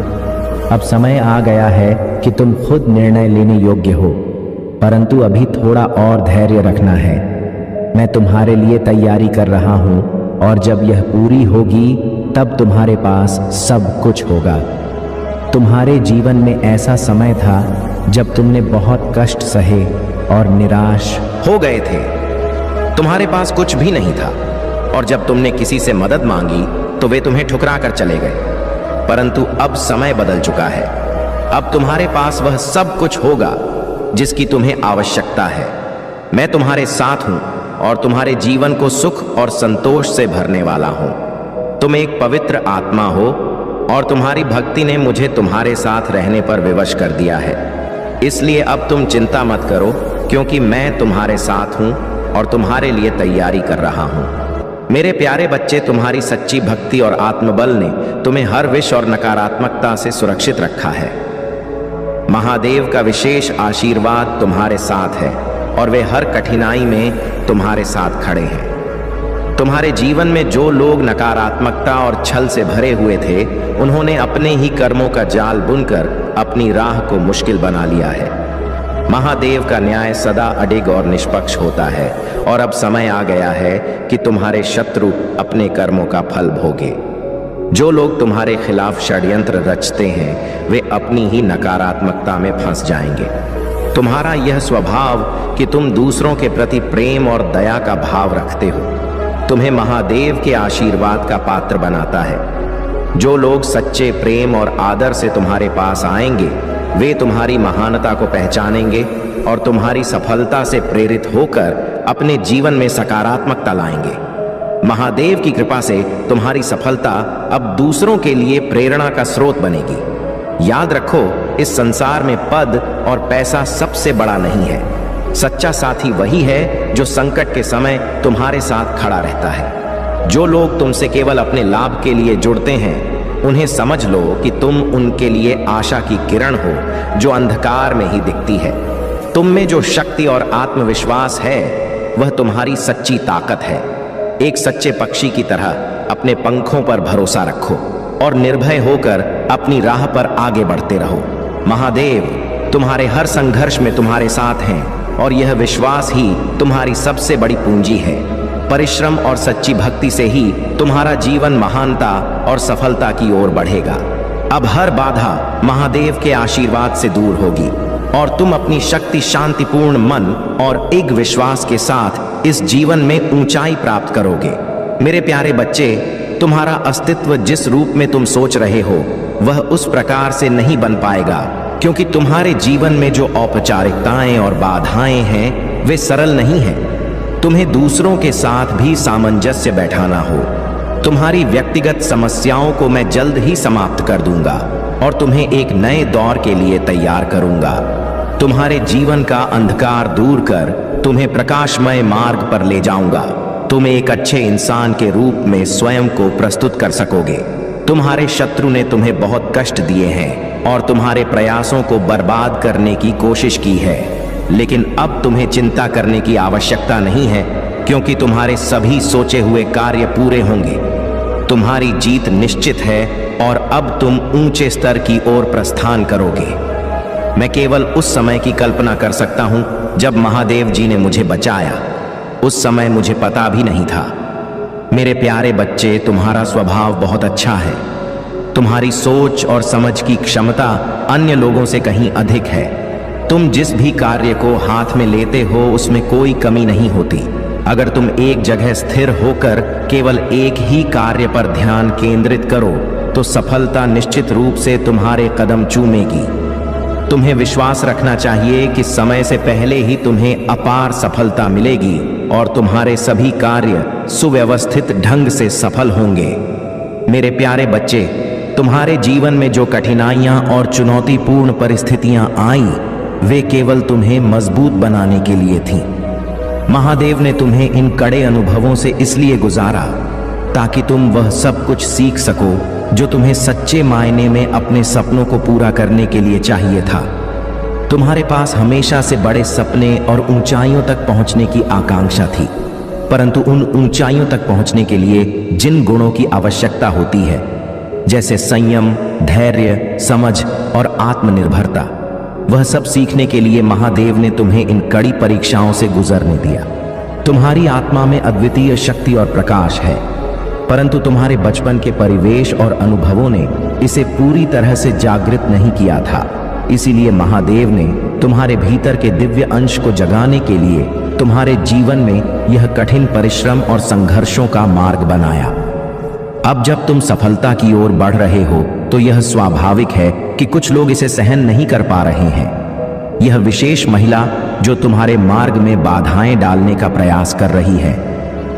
S3: अब समय आ गया है कि तुम खुद निर्णय लेने योग्य हो, परंतु अभी थोड़ा और धैर्य रखना है। मैं तुम्हारे लिए तैयारी कर रहा हूँ और जब यह पूरी होगी तब तुम्हारे पास सब कुछ होगा। तुम्हारे जीवन में ऐसा समय था जब तुमने बहुत कष्ट सहे और निराश
S1: हो गए थे। तुम्हारे पास कुछ भी नहीं था और जब तुमने किसी से मदद मांगी तो वे तुम्हें ठुकरा कर चले गए। परंतु अब समय बदल चुका है। अब तुम्हारे पास वह सब कुछ होगा जिसकी तुम्हें आवश्यकता है। मैं तुम्हारे साथ हूं और तुम्हारे जीवन को सुख और संतोष से भरने वाला हूं। तुम एक पवित्र आत्मा हो और तुम्हारी भक्ति ने मुझे तुम्हारे साथ रहने पर विवश कर दिया है। इसलिए अब तुम चिंता मत करो, क्योंकि मैं तुम्हारे साथ हूं और तुम्हारे लिए तैयारी कर रहा हूं। मेरे प्यारे बच्चे, तुम्हारी सच्ची भक्ति और आत्मबल ने तुम्हें हर विष और नकारात्मकता से सुरक्षित रखा है। महादेव का विशेष आशीर्वाद तुम्हारे साथ है और वे हर कठिनाई में तुम्हारे साथ खड़े हैं। तुम्हारे जीवन में जो लोग नकारात्मकता और छल से भरे हुए थे, उन्होंने अपने ही कर्मों का जाल बुनकर अपनी राह को मुश्किल बना लिया है। महादेव का न्याय सदा अडिग और निष्पक्ष होता है और अब समय आ गया है कि तुम्हारे शत्रु अपने कर्मों का फल भोगे। जो लोग तुम्हारे खिलाफ षड्यंत्र रचते हैं, वे अपनी ही नकारात्मकता में फंस जाएंगे। तुम्हारा यह स्वभाव कि तुम दूसरों के प्रति प्रेम और दया का भाव रखते हो, तुम्हें महादेव के आशीर्वाद का पात्र बनाता है। जो लोग सच्चे प्रेम और आदर से तुम्हारे पास आएंगे, वे तुम्हारी महानता को पहचानेंगे और तुम्हारी सफलता से प्रेरित होकर अपने जीवन में सकारात्मकता लाएंगे। महादेव की कृपा से तुम्हारी सफलता अब दूसरों के लिए प्रेरणा का स्रोत बनेगी। याद रखो, इस संसार में पद और पैसा सबसे बड़ा नहीं है। सच्चा साथी वही है जो संकट के समय तुम्हारे साथ खड़ा रहता है। जो लोग तुमसे केवल अपने लाभ के लिए जुड़ते हैं,
S3: उन्हें समझ लो कि तुम उनके लिए आशा की किरण हो जो अंधकार में ही दिखती है। तुम में जो शक्ति और आत्मविश्वास है वह तुम्हारी सच्ची ताकत है। एक सच्चे पक्षी की तरह अपने पंखों पर भरोसा रखो और निर्भय होकर अपनी राह पर आगे बढ़ते रहो। महादेव तुम्हारे हर संघर्ष में तुम्हारे साथ हैं और यह विश्वास ही तुम्हारी सबसे बड़ी पूंजी है। परिश्रम और सच्ची भक्ति से ही तुम्हारा जीवन महानता और सफलता की ओर बढ़ेगा। अब हर बाधा महादेव के आशीर्वाद से दूर होगी और तुम अपनी शक्ति, शांतिपूर्ण मन और एक विश्वास के साथ इस जीवन में ऊंचाई प्राप्त करोगे। मेरे प्यारे बच्चे, तुम्हारा अस्तित्व जिस रूप में तुम सोच रहे हो वह उस प्रकार से नहीं बन पाएगा, क्योंकि तुम्हारे जीवन में जो औपचारिकताएं और बाधाएं हैं वे सरल नहीं हैं। तुम्हें दूसरों के साथ भी सामंजस्य बैठाना हो। तुम्हारी व्यक्तिगत समस्याओं को मैं जल्द ही समाप्त कर दूंगा और तुम्हें एक नए दौर के लिए तैयार करूंगा। तुम्हारे जीवन का अंधकार दूर कर तुम्हें प्रकाशमय मार्ग पर ले जाऊंगा। तुम एक अच्छे इंसान के रूप में स्वयं को प्रस्तुत कर सकोगे। तुम्हारे शत्रु ने तुम्हें बहुत कष्ट दिए हैं और तुम्हारे प्रयासों को बर्बाद करने की कोशिश की है, लेकिन अब तुम्हें चिंता करने की आवश्यकता नहीं है, क्योंकि तुम्हारे सभी सोचे हुए कार्य पूरे होंगे। तुम्हारी जीत निश्चित है और अब तुम ऊंचे स्तर की ओर प्रस्थान करोगे। मैं केवल उस समय की कल्पना कर सकता हूं जब महादेव जी ने मुझे बचाया। उस समय मुझे पता भी नहीं था। मेरे प्यारे बच्चे, तुम्हारा स्वभाव बहुत अच्छा है। तुम्हारी सोच और समझ की क्षमता अन्य लोगों से कहीं अधिक है। तुम जिस भी कार्य को हाथ में लेते हो उसमें कोई कमी नहीं होती। अगर तुम एक जगह स्थिर होकर केवल एक ही कार्य पर ध्यान केंद्रित करो तो सफलता निश्चित रूप से तुम्हारे कदम चूमेगी। तुम्हें विश्वास रखना चाहिए कि समय से पहले ही तुम्हें अपार सफलता मिलेगी और तुम्हारे सभी कार्य सुव्यवस्थित ढंग से सफल होंगे। मेरे प्यारे बच्चे, तुम्हारे जीवन में जो कठिनाइयां और चुनौतीपूर्ण परिस्थितियां आईं, वे केवल तुम्हें मजबूत बनाने के लिए थीं। महादेव ने तुम्हें इन कड़े अनुभवों से इसलिए गुजारा ताकि तुम वह सब कुछ सीख सको जो तुम्हें सच्चे मायने में अपने सपनों को पूरा करने के लिए चाहिए था। तुम्हारे पास हमेशा से बड़े सपने और ऊंचाइयों तक पहुंचने की आकांक्षा थी, परंतु उन ऊंचाइयों तक पहुंचने के लिए जिन गुणों की आवश्यकता होती है, जैसे संयम, धैर्य, समझ और आत्मनिर्भरता, वह सब सीखने के लिए महादेव ने तुम्हें इन कड़ी परीक्षाओं से गुजरने दिया। तुम्हारी आत्मा में अद्वितीय शक्ति और प्रकाश है, परंतु तुम्हारे बचपन के परिवेश और अनुभवों ने इसे पूरी तरह से जागृत नहीं किया था। इसीलिए महादेव ने तुम्हारे भीतर के दिव्य अंश को जगाने के लिए तुम्हारे जीवन में यह कठिन परिश्रम और संघर्षों का मार्ग बनाया। अब जब तुम सफलता की ओर बढ़ रहे हो तो यह स्वाभाविक है कि कुछ लोग इसे सहन नहीं कर पा रहे हैं। यह विशेष महिला जो तुम्हारे मार्ग में बाधाएं डालने का प्रयास कर रही है,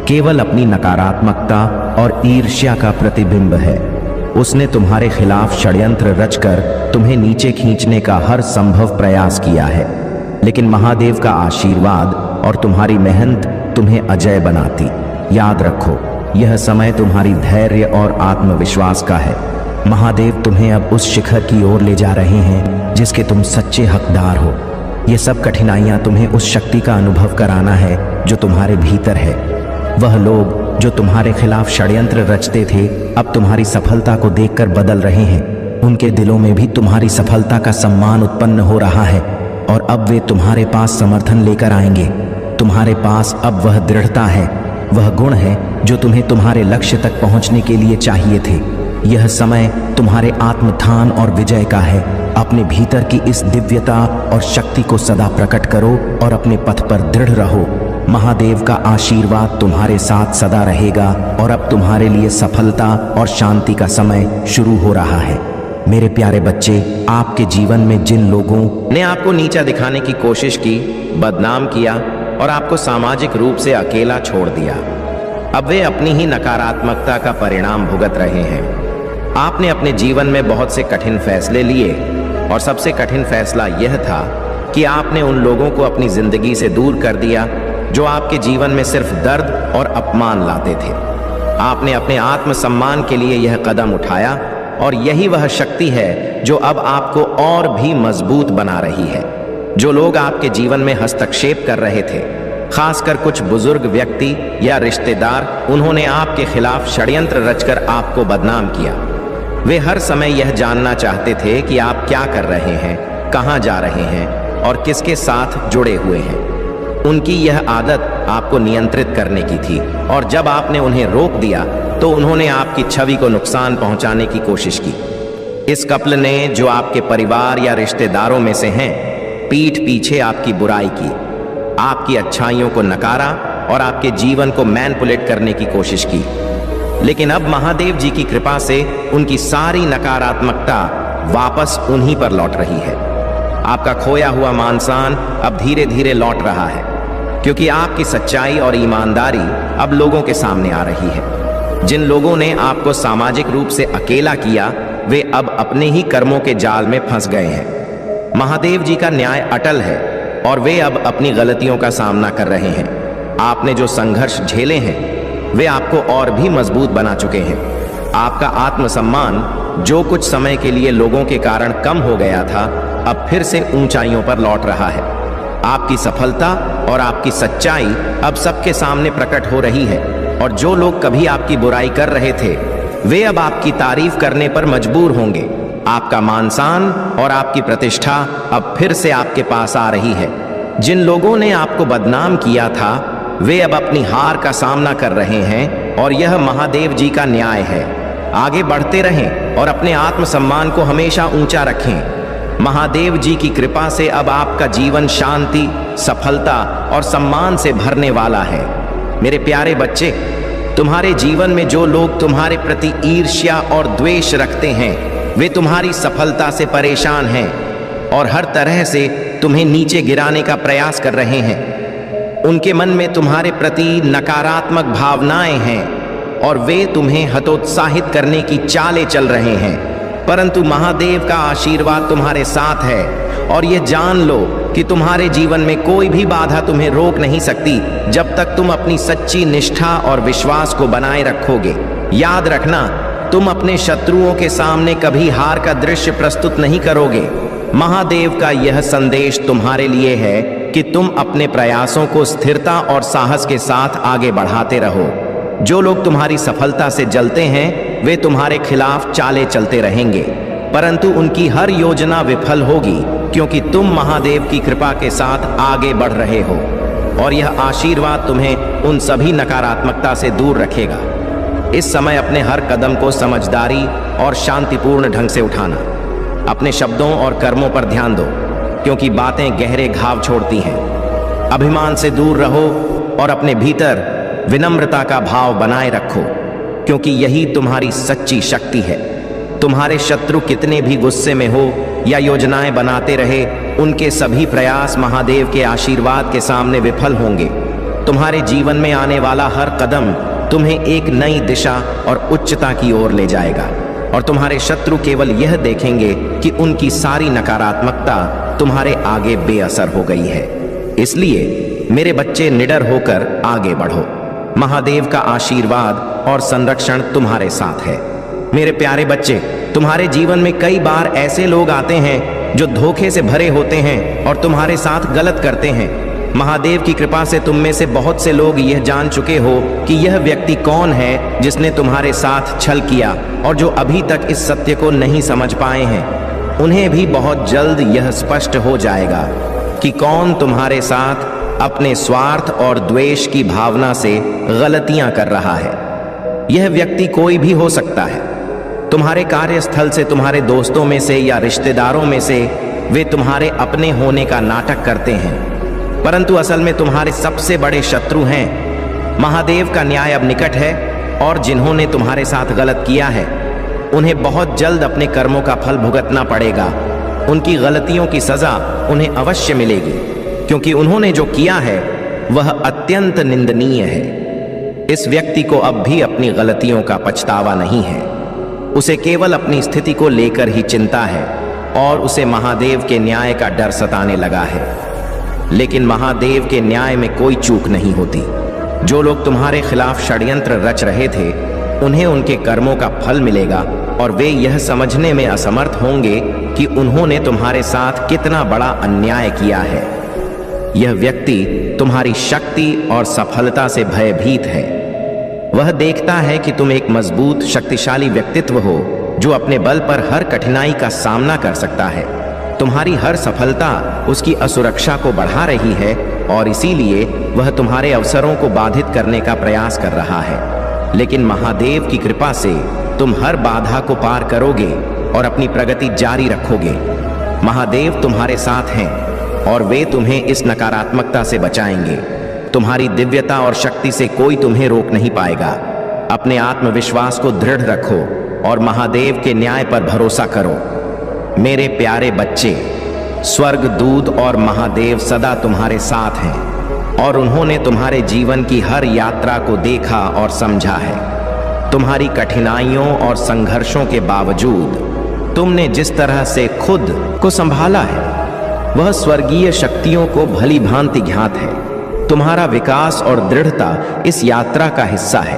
S3: केवल अपनी नकारात्मकता और ईर्ष्या का प्रतिबिंब है। उसने तुम्हारे खिलाफ षड्यंत्र रचकर तुम्हें नीचे खींचने का हर संभव प्रयास किया है, लेकिन महादेव का आशीर्वाद और तुम्हारी मेहनत तुम्हें अजय बनाती। याद रखो, यह समय तुम्हारी धैर्य और आत्मविश्वास का है। महादेव तुम्हें अब उस शिखर की ओर ले जा रहे हैं जिसके तुम सच्चे हकदार हो। ये सब कठिनाइयां तुम्हें उस शक्ति का अनुभव कराना है जो तुम्हारे भीतर है। वह लोग जो तुम्हारे खिलाफ षड्यंत्र रचते थे, अब तुम्हारी सफलता को देखकर बदल रहे हैं। उनके दिलों में भी तुम्हारी सफलता का सम्मान उत्पन्न हो रहा है और अब वे तुम्हारे पास समर्थन लेकर आएंगे। तुम्हारे पास अब वह दृढ़ता है, वह गुण है जो तुम्हें तुम्हारे लक्ष्य तक पहुंचने के लिए चाहिए थे। यह समय तुम्हारे आत्मथान और विजय का है। अपने भीतर की इस दिव्यता और शक्ति को सदा प्रकट करो और अपने पथ पर दृढ़ रहो। महादेव का आशीर्वाद तुम्हारे साथ सदा रहेगा और अब तुम्हारे लिए सफलता और शांति का समय शुरू हो रहा है। मेरे प्यारे बच्चे, आपके जीवन में जिन लोगों ने आपको नीचा दिखाने की कोशिश की, बदनाम किया और आपको सामाजिक रूप से अकेला छोड़ दिया, अब वे अपनी ही नकारात्मकता का परिणाम भुगत रहे हैं। आपने अपने जीवन में बहुत से कठिन फैसले लिए और सबसे कठिन फैसला यह था कि आपने उन लोगों को अपनी जिंदगी से दूर कर दिया जो आपके जीवन में सिर्फ दर्द और अपमान लाते थे। आपने अपने आत्मसम्मान के लिए यह कदम उठाया और यही वह शक्ति है जो अब आपको और भी मजबूत बना रही है। जो लोग आपके जीवन में हस्तक्षेप कर रहे थे, खासकर कुछ बुजुर्ग व्यक्ति या रिश्तेदार, उन्होंने आपके खिलाफ षड्यंत्र रचकर आपको बदनाम किया। वे हर समय यह जानना चाहते थे कि आप क्या कर रहे हैं, कहां जा रहे हैं और किसके साथ जुड़े हुए हैं। उनकी यह आदत आपको नियंत्रित करने की थी, और जब आपने उन्हें रोक दिया तो उन्होंने आपकी छवि को नुकसान पहुंचाने की कोशिश की। इस कपल ने, जो आपके परिवार या रिश्तेदारों में से हैं, पीठ पीछे आपकी बुराई की, आपकी अच्छाइयों को नकारा और आपके जीवन को मैनिपुलेट करने की कोशिश की। लेकिन अब महादेव जी की कृपा से उनकी सारी नकारात्मकता वापस उन्हीं पर लौट रही है। आपका खोया हुआ मान सम्मान अब धीरे धीरे लौट रहा है, क्योंकि आपकी सच्चाई और ईमानदारी अब लोगों के सामने आ रही है। जिन लोगों ने आपको सामाजिक रूप से अकेला किया, वे अब अपने ही कर्मों के जाल में फंस गए हैं। महादेव जी का न्याय अटल है और वे अब अपनी गलतियों का सामना कर रहे हैं। आपने जो संघर्ष झेले हैं, वे आपको और भी मजबूत बना चुके हैं। आपका आत्मसम्मान, जो कुछ समय के लिए लोगों के कारण कम हो गया था, अब फिर से ऊंचाइयों पर लौट रहा है। आपकी सफलता और आपकी सच्चाई अब सबके सामने प्रकट हो रही है, और जो लोग कभी आपकी बुराई कर रहे थे, वे अब आपकी तारीफ करने पर मजबूर होंगे। आपका मान सम्मान और आपकी प्रतिष्ठा अब फिर से आपके पास आ रही है। जिन लोगों ने आपको बदनाम किया था, वे अब अपनी हार का सामना कर रहे हैं, और यह महादेव जी का न्याय है। आगे बढ़ते रहें और अपने आत्मसम्मान को हमेशा ऊंचा रखें। महादेव जी की कृपा से अब आपका जीवन शांति, सफलता और सम्मान से भरने वाला है। मेरे प्यारे बच्चे, तुम्हारे जीवन में जो लोग तुम्हारे प्रति ईर्ष्या और द्वेष रखते हैं, वे तुम्हारी सफलता से परेशान हैं और हर तरह से तुम्हें नीचे गिराने का प्रयास कर रहे हैं। उनके मन में तुम्हारे प्रति नकारात्मक भावनाएं हैं और वे तुम्हें हतोत्साहित करने की चालें चल रहे हैं। परंतु महादेव का आशीर्वाद तुम्हारे साथ है, और यह जान लो कि तुम्हारे जीवन में कोई भी बाधा तुम्हें रोक नहीं सकती, जब तक तुम अपनी सच्ची निष्ठा और विश्वास को बनाए रखोगे। याद रखना, तुम अपने शत्रुओं के सामने कभी हार का दृश्य प्रस्तुत नहीं करोगे। महादेव का यह संदेश तुम्हारे लिए है कि तुम अपने प्रयासों को स्थिरता और साहस के साथ आगे बढ़ाते रहो। जो लोग तुम्हारी सफलता से जलते हैं, वे तुम्हारे खिलाफ चालें चलते रहेंगे, परंतु उनकी हर योजना विफल होगी, क्योंकि तुम महादेव की कृपा के साथ आगे बढ़ रहे हो, और यह आशीर्वाद तुम्हें उन सभी नकारात्मकता से दूर रखेगा। इस समय अपने हर कदम को समझदारी और शांतिपूर्ण ढंग से उठाना। अपने शब्दों और कर्मों पर ध्यान दो, क्योंकि बातें गहरे घाव छोड़ती हैं। अभिमान से दूर रहो और अपने भीतर विनम्रता का भाव बनाए रखो, क्योंकि यही तुम्हारी सच्ची शक्ति है। तुम्हारे शत्रु कितने भी गुस्से में हो या योजनाएं बनाते रहे, उनके सभी प्रयास महादेव के आशीर्वाद के सामने विफल होंगे। तुम्हारे जीवन में आने वाला हर कदम तुम्हें एक नई दिशा और उच्चता की ओर ले जाएगा, और तुम्हारे शत्रु केवल यह देखेंगे कि उनकी सारी नकारात्मकता तुम्हारे आगे बेअसर हो गई है। इसलिए मेरे बच्चे, निडर होकर आगे बढ़ो। महादेव का आशीर्वाद और संरक्षण तुम्हारे साथ है। मेरे प्यारे बच्चे, तुम्हारे जीवन में कई बार ऐसे लोग आते हैं जो धोखे से भरे होते हैं और तुम्हारे साथ गलत करते हैं। महादेव की कृपा से तुम में से बहुत से लोग यह जान चुके हो कि यह व्यक्ति कौन है जिसने तुम्हारे साथ छल किया, और जो अभी तक इस सत्य को नहीं समझ पाए हैं, उन्हें भी बहुत जल्द यह स्पष्ट हो जाएगा कि कौन तुम्हारे साथ अपने स्वार्थ और द्वेष की भावना से गलतियां कर रहा है। यह व्यक्ति कोई भी हो सकता है। तुम्हारे कार्यस्थल से, तुम्हारे दोस्तों में से या रिश्तेदारों में से वे तुम्हारे अपने होने का नाटक करते हैं, परंतु असल में तुम्हारे सबसे बड़े शत्रु हैं। महादेव का न्याय अब निकट है, और जिन्होंने तुम्हारे साथ गलत किया है, उन्हें बहुत जल्द अपने कर्मों का फल भुगतना पड़ेगा। उनकी गलतियों की सजा उन्हें अवश्य मिलेगी, क्योंकि उन्होंने जो किया है वह अत्यंत निंदनीय है। इस व्यक्ति को अब भी अपनी गलतियों का पछतावा नहीं है। उसे केवल अपनी स्थिति को लेकर ही चिंता है, और उसे महादेव के न्याय का डर सताने लगा है। लेकिन महादेव के न्याय में कोई चूक नहीं होती। जो लोग तुम्हारे खिलाफ षड्यंत्र रच रहे थे, उन्हें उनके कर्मों का फल मिलेगा, और वे यह समझने में असमर्थ होंगे कि उन्होंने तुम्हारे साथ कितना बड़ा अन्याय किया है। यह व्यक्ति तुम्हारी शक्ति और सफलता से भयभीत है। वह देखता है कि तुम एक मजबूत, शक्तिशाली व्यक्तित्व हो जो अपने बल पर हर कठिनाई का सामना कर सकता है। तुम्हारी हर सफलता उसकी असुरक्षा को बढ़ा रही है और इसीलिए वह तुम्हारे अवसरों को बाधित करने का प्रयास कर रहा है। लेकिन महादेव की कृपा से तुम हर बाधा को पार करोगे और अपनी प्रगति जारी रखोगे। महादेव तुम्हारे साथ हैं और वे तुम्हें इस नकारात्मकता से बचाएंगे। तुम्हारी दिव्यता और शक्ति से कोई तुम्हें रोक नहीं पाएगा। अपने आत्मविश्वास को दृढ़ रखो और महादेव के न्याय पर भरोसा करो। मेरे प्यारे बच्चे, स्वर्ग दूत और महादेव सदा तुम्हारे साथ हैं और उन्होंने तुम्हारे जीवन की हर यात्रा को देखा और समझा है। तुम्हारी कठिनाइयों और संघर्षों के बावजूद तुमने जिस तरह से खुद को संभाला है वह स्वर्गीय शक्तियों को भली भांति ज्ञात है। तुम्हारा विकास और दृढ़ता इस यात्रा का हिस्सा है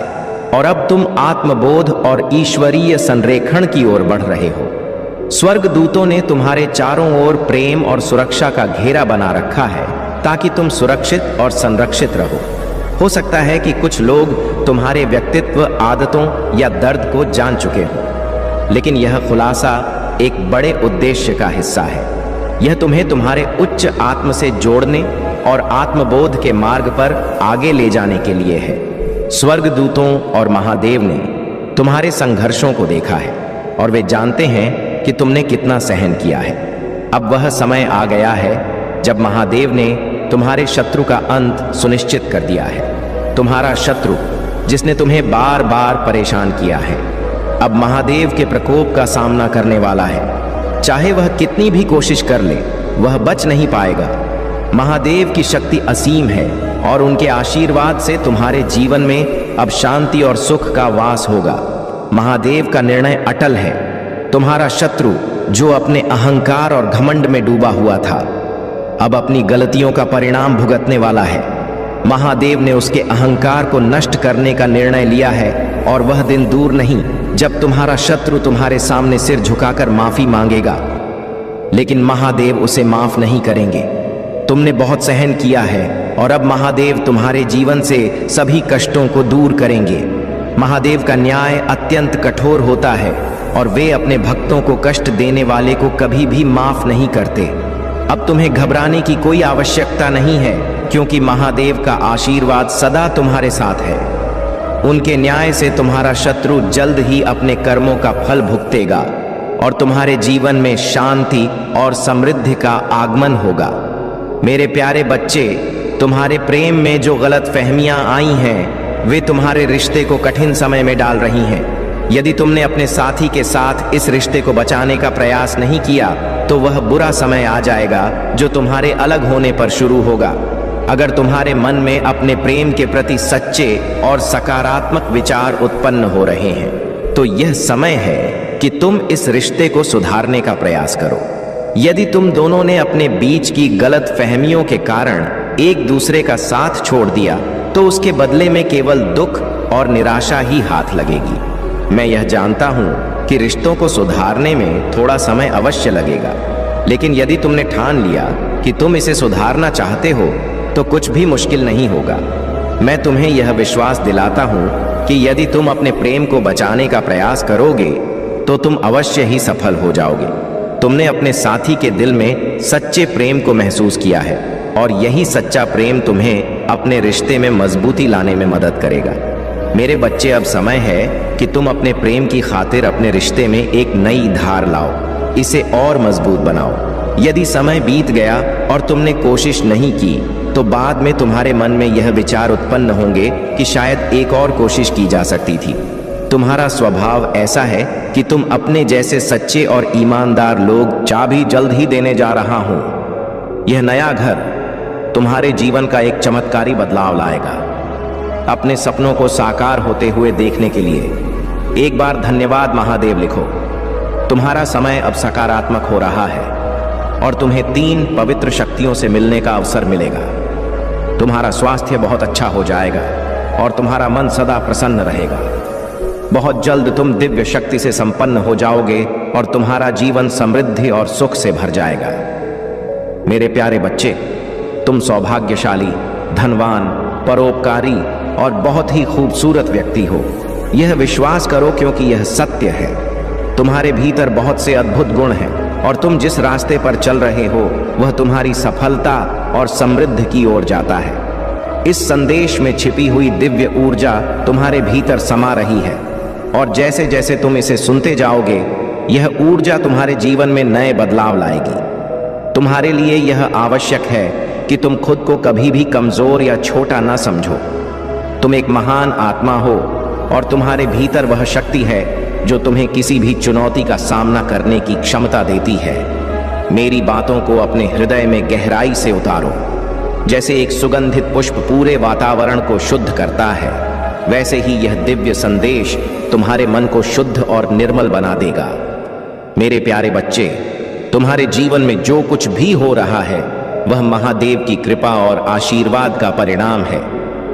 S3: और अब तुम आत्मबोध और ईश्वरीय संरेखण की ओर बढ़ रहे हो। स्वर्ग दूतों ने तुम्हारे चारों ओर प्रेम और सुरक्षा का घेरा बना रखा है ताकि तुम सुरक्षित और संरक्षित रहो। हो सकता है कि कुछ लोग तुम्हारे व्यक्तित्व, आदतों या दर्द को जान चुके हो, लेकिन यह खुलासा एक बड़े उद्देश्य का हिस्सा है। यह तुम्हें तुम्हारे उच्च आत्म से जोड़ने और आत्मबोध के मार्ग पर आगे ले जाने के लिए है। स्वर्ग दूतों और महादेव ने तुम्हारे संघर्षों को देखा है और वे जानते हैं कि तुमने कितना सहन किया है। अब वह समय आ गया है जब महादेव ने तुम्हारे शत्रु का अंत सुनिश्चित कर दिया है। तुम्हारा शत्रु जिसने तुम्हें बार बार परेशान किया है अब महादेव के प्रकोप का सामना करने वाला है। चाहे वह कितनी भी कोशिश कर ले, वह बच नहीं पाएगा। महादेव की शक्ति असीम है और उनके आशीर्वाद से तुम्हारे जीवन में अब शांति और सुख का वास होगा। महादेव का निर्णय अटल है। तुम्हारा शत्रु जो अपने अहंकार और घमंड में डूबा हुआ था अब अपनी गलतियों का परिणाम भुगतने वाला है। महादेव ने उसके अहंकार को नष्ट करने का निर्णय लिया है और वह दिन दूर नहीं जब तुम्हारा शत्रु तुम्हारे सामने सिर झुकाकर माफी मांगेगा, लेकिन महादेव उसे माफ नहीं करेंगे। तुमने बहुत सहन किया है और अब महादेव तुम्हारे जीवन से सभी कष्टों को दूर करेंगे। महादेव का न्याय अत्यंत कठोर होता है और वे अपने भक्तों को कष्ट देने वाले को कभी भी माफ नहीं करते। अब तुम्हें घबराने की कोई आवश्यकता नहीं है क्योंकि महादेव का आशीर्वाद सदा तुम्हारे साथ है। उनके न्याय से तुम्हारा शत्रु जल्द ही अपने कर्मों का फल भुगतेगा और तुम्हारे जीवन में शांति और समृद्धि का आगमन होगा। मेरे प्यारे बच्चे, तुम्हारे प्रेम में जो गलत फहमियां आई हैं वे तुम्हारे रिश्ते को कठिन समय में डाल रही हैं। यदि तुमने अपने साथी के साथ इस रिश्ते को बचाने का प्रयास नहीं किया तो वह बुरा समय आ जाएगा जो तुम्हारे अलग होने पर शुरू होगा। अगर तुम्हारे मन में अपने प्रेम के प्रति सच्चे और सकारात्मक विचार उत्पन्न हो रहे हैं तो यह समय है कि तुम इस रिश्ते को सुधारने का प्रयास करो। यदि तुम दोनों ने अपने बीच की गलत फहमियों के कारण एक दूसरे का साथ छोड़ दिया तो उसके बदले में केवल दुख और निराशा ही हाथ लगेगी। मैं यह जानता हूं कि रिश्तों को सुधारने में थोड़ा समय अवश्य लगेगा, लेकिन यदि तुमने ठान लिया कि तुम इसे सुधारना चाहते हो तो कुछ भी मुश्किल नहीं होगा। मैं तुम्हें यह विश्वास दिलाता हूं कि यदि तुम अपने प्रेम को बचाने का प्रयास करोगे तो तुम अवश्य ही सफल हो जाओगे। तुमने अपने साथी के दिल में सच्चे प्रेम को महसूस किया है और यही सच्चा प्रेम तुम्हें अपने रिश्ते में मजबूती लाने में मदद करेगा। मेरे बच्चे, अब समय है कि तुम अपने प्रेम की खातिर अपने रिश्ते में एक नई धार लाओ, इसे और मजबूत बनाओ। यदि समय बीत गया और तुमने कोशिश नहीं की तो बाद में तुम्हारे मन में यह विचार उत्पन्न होंगे कि शायद एक और कोशिश की जा सकती थी। तुम्हारा स्वभाव ऐसा है कि तुम अपने जैसे सच्चे और ईमानदार लोग चाबी जल्द ही देने जा रहा हूं। यह नया घर तुम्हारे जीवन का एक चमत्कारी बदलाव लाएगा। अपने सपनों को साकार होते हुए देखने के लिए एक बार धन्यवाद महादेव लिखो। तुम्हारा समय अब सकारात्मक हो रहा है और तुम्हें 3 पवित्र शक्तियों से मिलने का अवसर मिलेगा। तुम्हारा स्वास्थ्य बहुत अच्छा हो जाएगा और तुम्हारा मन सदा प्रसन्न रहेगा। बहुत जल्द तुम दिव्य शक्ति से संपन्न हो जाओगे और तुम्हारा जीवन समृद्धि और सुख से भर जाएगा। मेरे प्यारे बच्चे, तुम सौभाग्यशाली, धनवान, परोपकारी और बहुत ही खूबसूरत व्यक्ति हो। यह विश्वास करो क्योंकि यह सत्य है। तुम्हारे भीतर बहुत से अद्भुत गुण हैं और तुम जिस रास्ते पर चल रहे हो वह तुम्हारी सफलता और समृद्धि की ओर जाता है। इस संदेश में छिपी हुई दिव्य ऊर्जा तुम्हारे भीतर समा रही है और जैसे जैसे तुम इसे सुनते जाओगे यह ऊर्जा तुम्हारे जीवन में नए बदलाव लाएगी। तुम्हारे लिए यह आवश्यक है कि तुम खुद को कभी भी कमजोर या छोटा ना समझो। तुम एक महान आत्मा हो और तुम्हारे भीतर वह शक्ति है जो तुम्हें किसी भी चुनौती का सामना करने की क्षमता देती है। मेरी बातों को अपने हृदय में गहराई से उतारो। जैसे एक सुगंधित पुष्प पूरे वातावरण को शुद्ध करता है, वैसे ही यह दिव्य संदेश तुम्हारे मन को शुद्ध और निर्मल बना देगा। मेरे प्यारे बच्चे, तुम्हारे जीवन में जो कुछ भी हो रहा है वह महादेव की कृपा और आशीर्वाद का परिणाम है।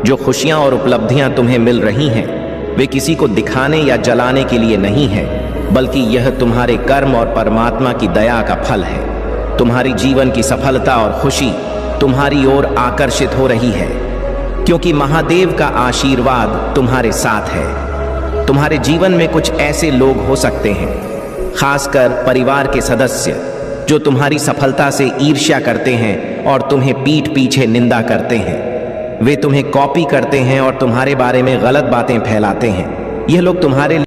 S3: जो खुशियां और उपलब्धियां तुम्हें मिल रही हैं वे किसी को दिखाने या जलाने के लिए नहीं है, बल्कि यह तुम्हारे कर्म और परमात्मा की दया का फल है। तुम्हारी जीवन की सफलता और खुशी तुम्हारी ओर आकर्षित हो रही है क्योंकि महादेव का आशीर्वाद तुम्हारे साथ है। तुम्हारे जीवन में कुछ ऐसे लोग हो सकते हैं, खासकर परिवार के सदस्य, जो तुम्हारी सफलता से ईर्ष्या करते हैं और तुम्हें पीठ पीछे निंदा करते हैं। वे तुम्हें कॉपी करते हैं और तुम्हारे बारे में गलत बातें फैलाते हैं। यह लोग तुम्हारे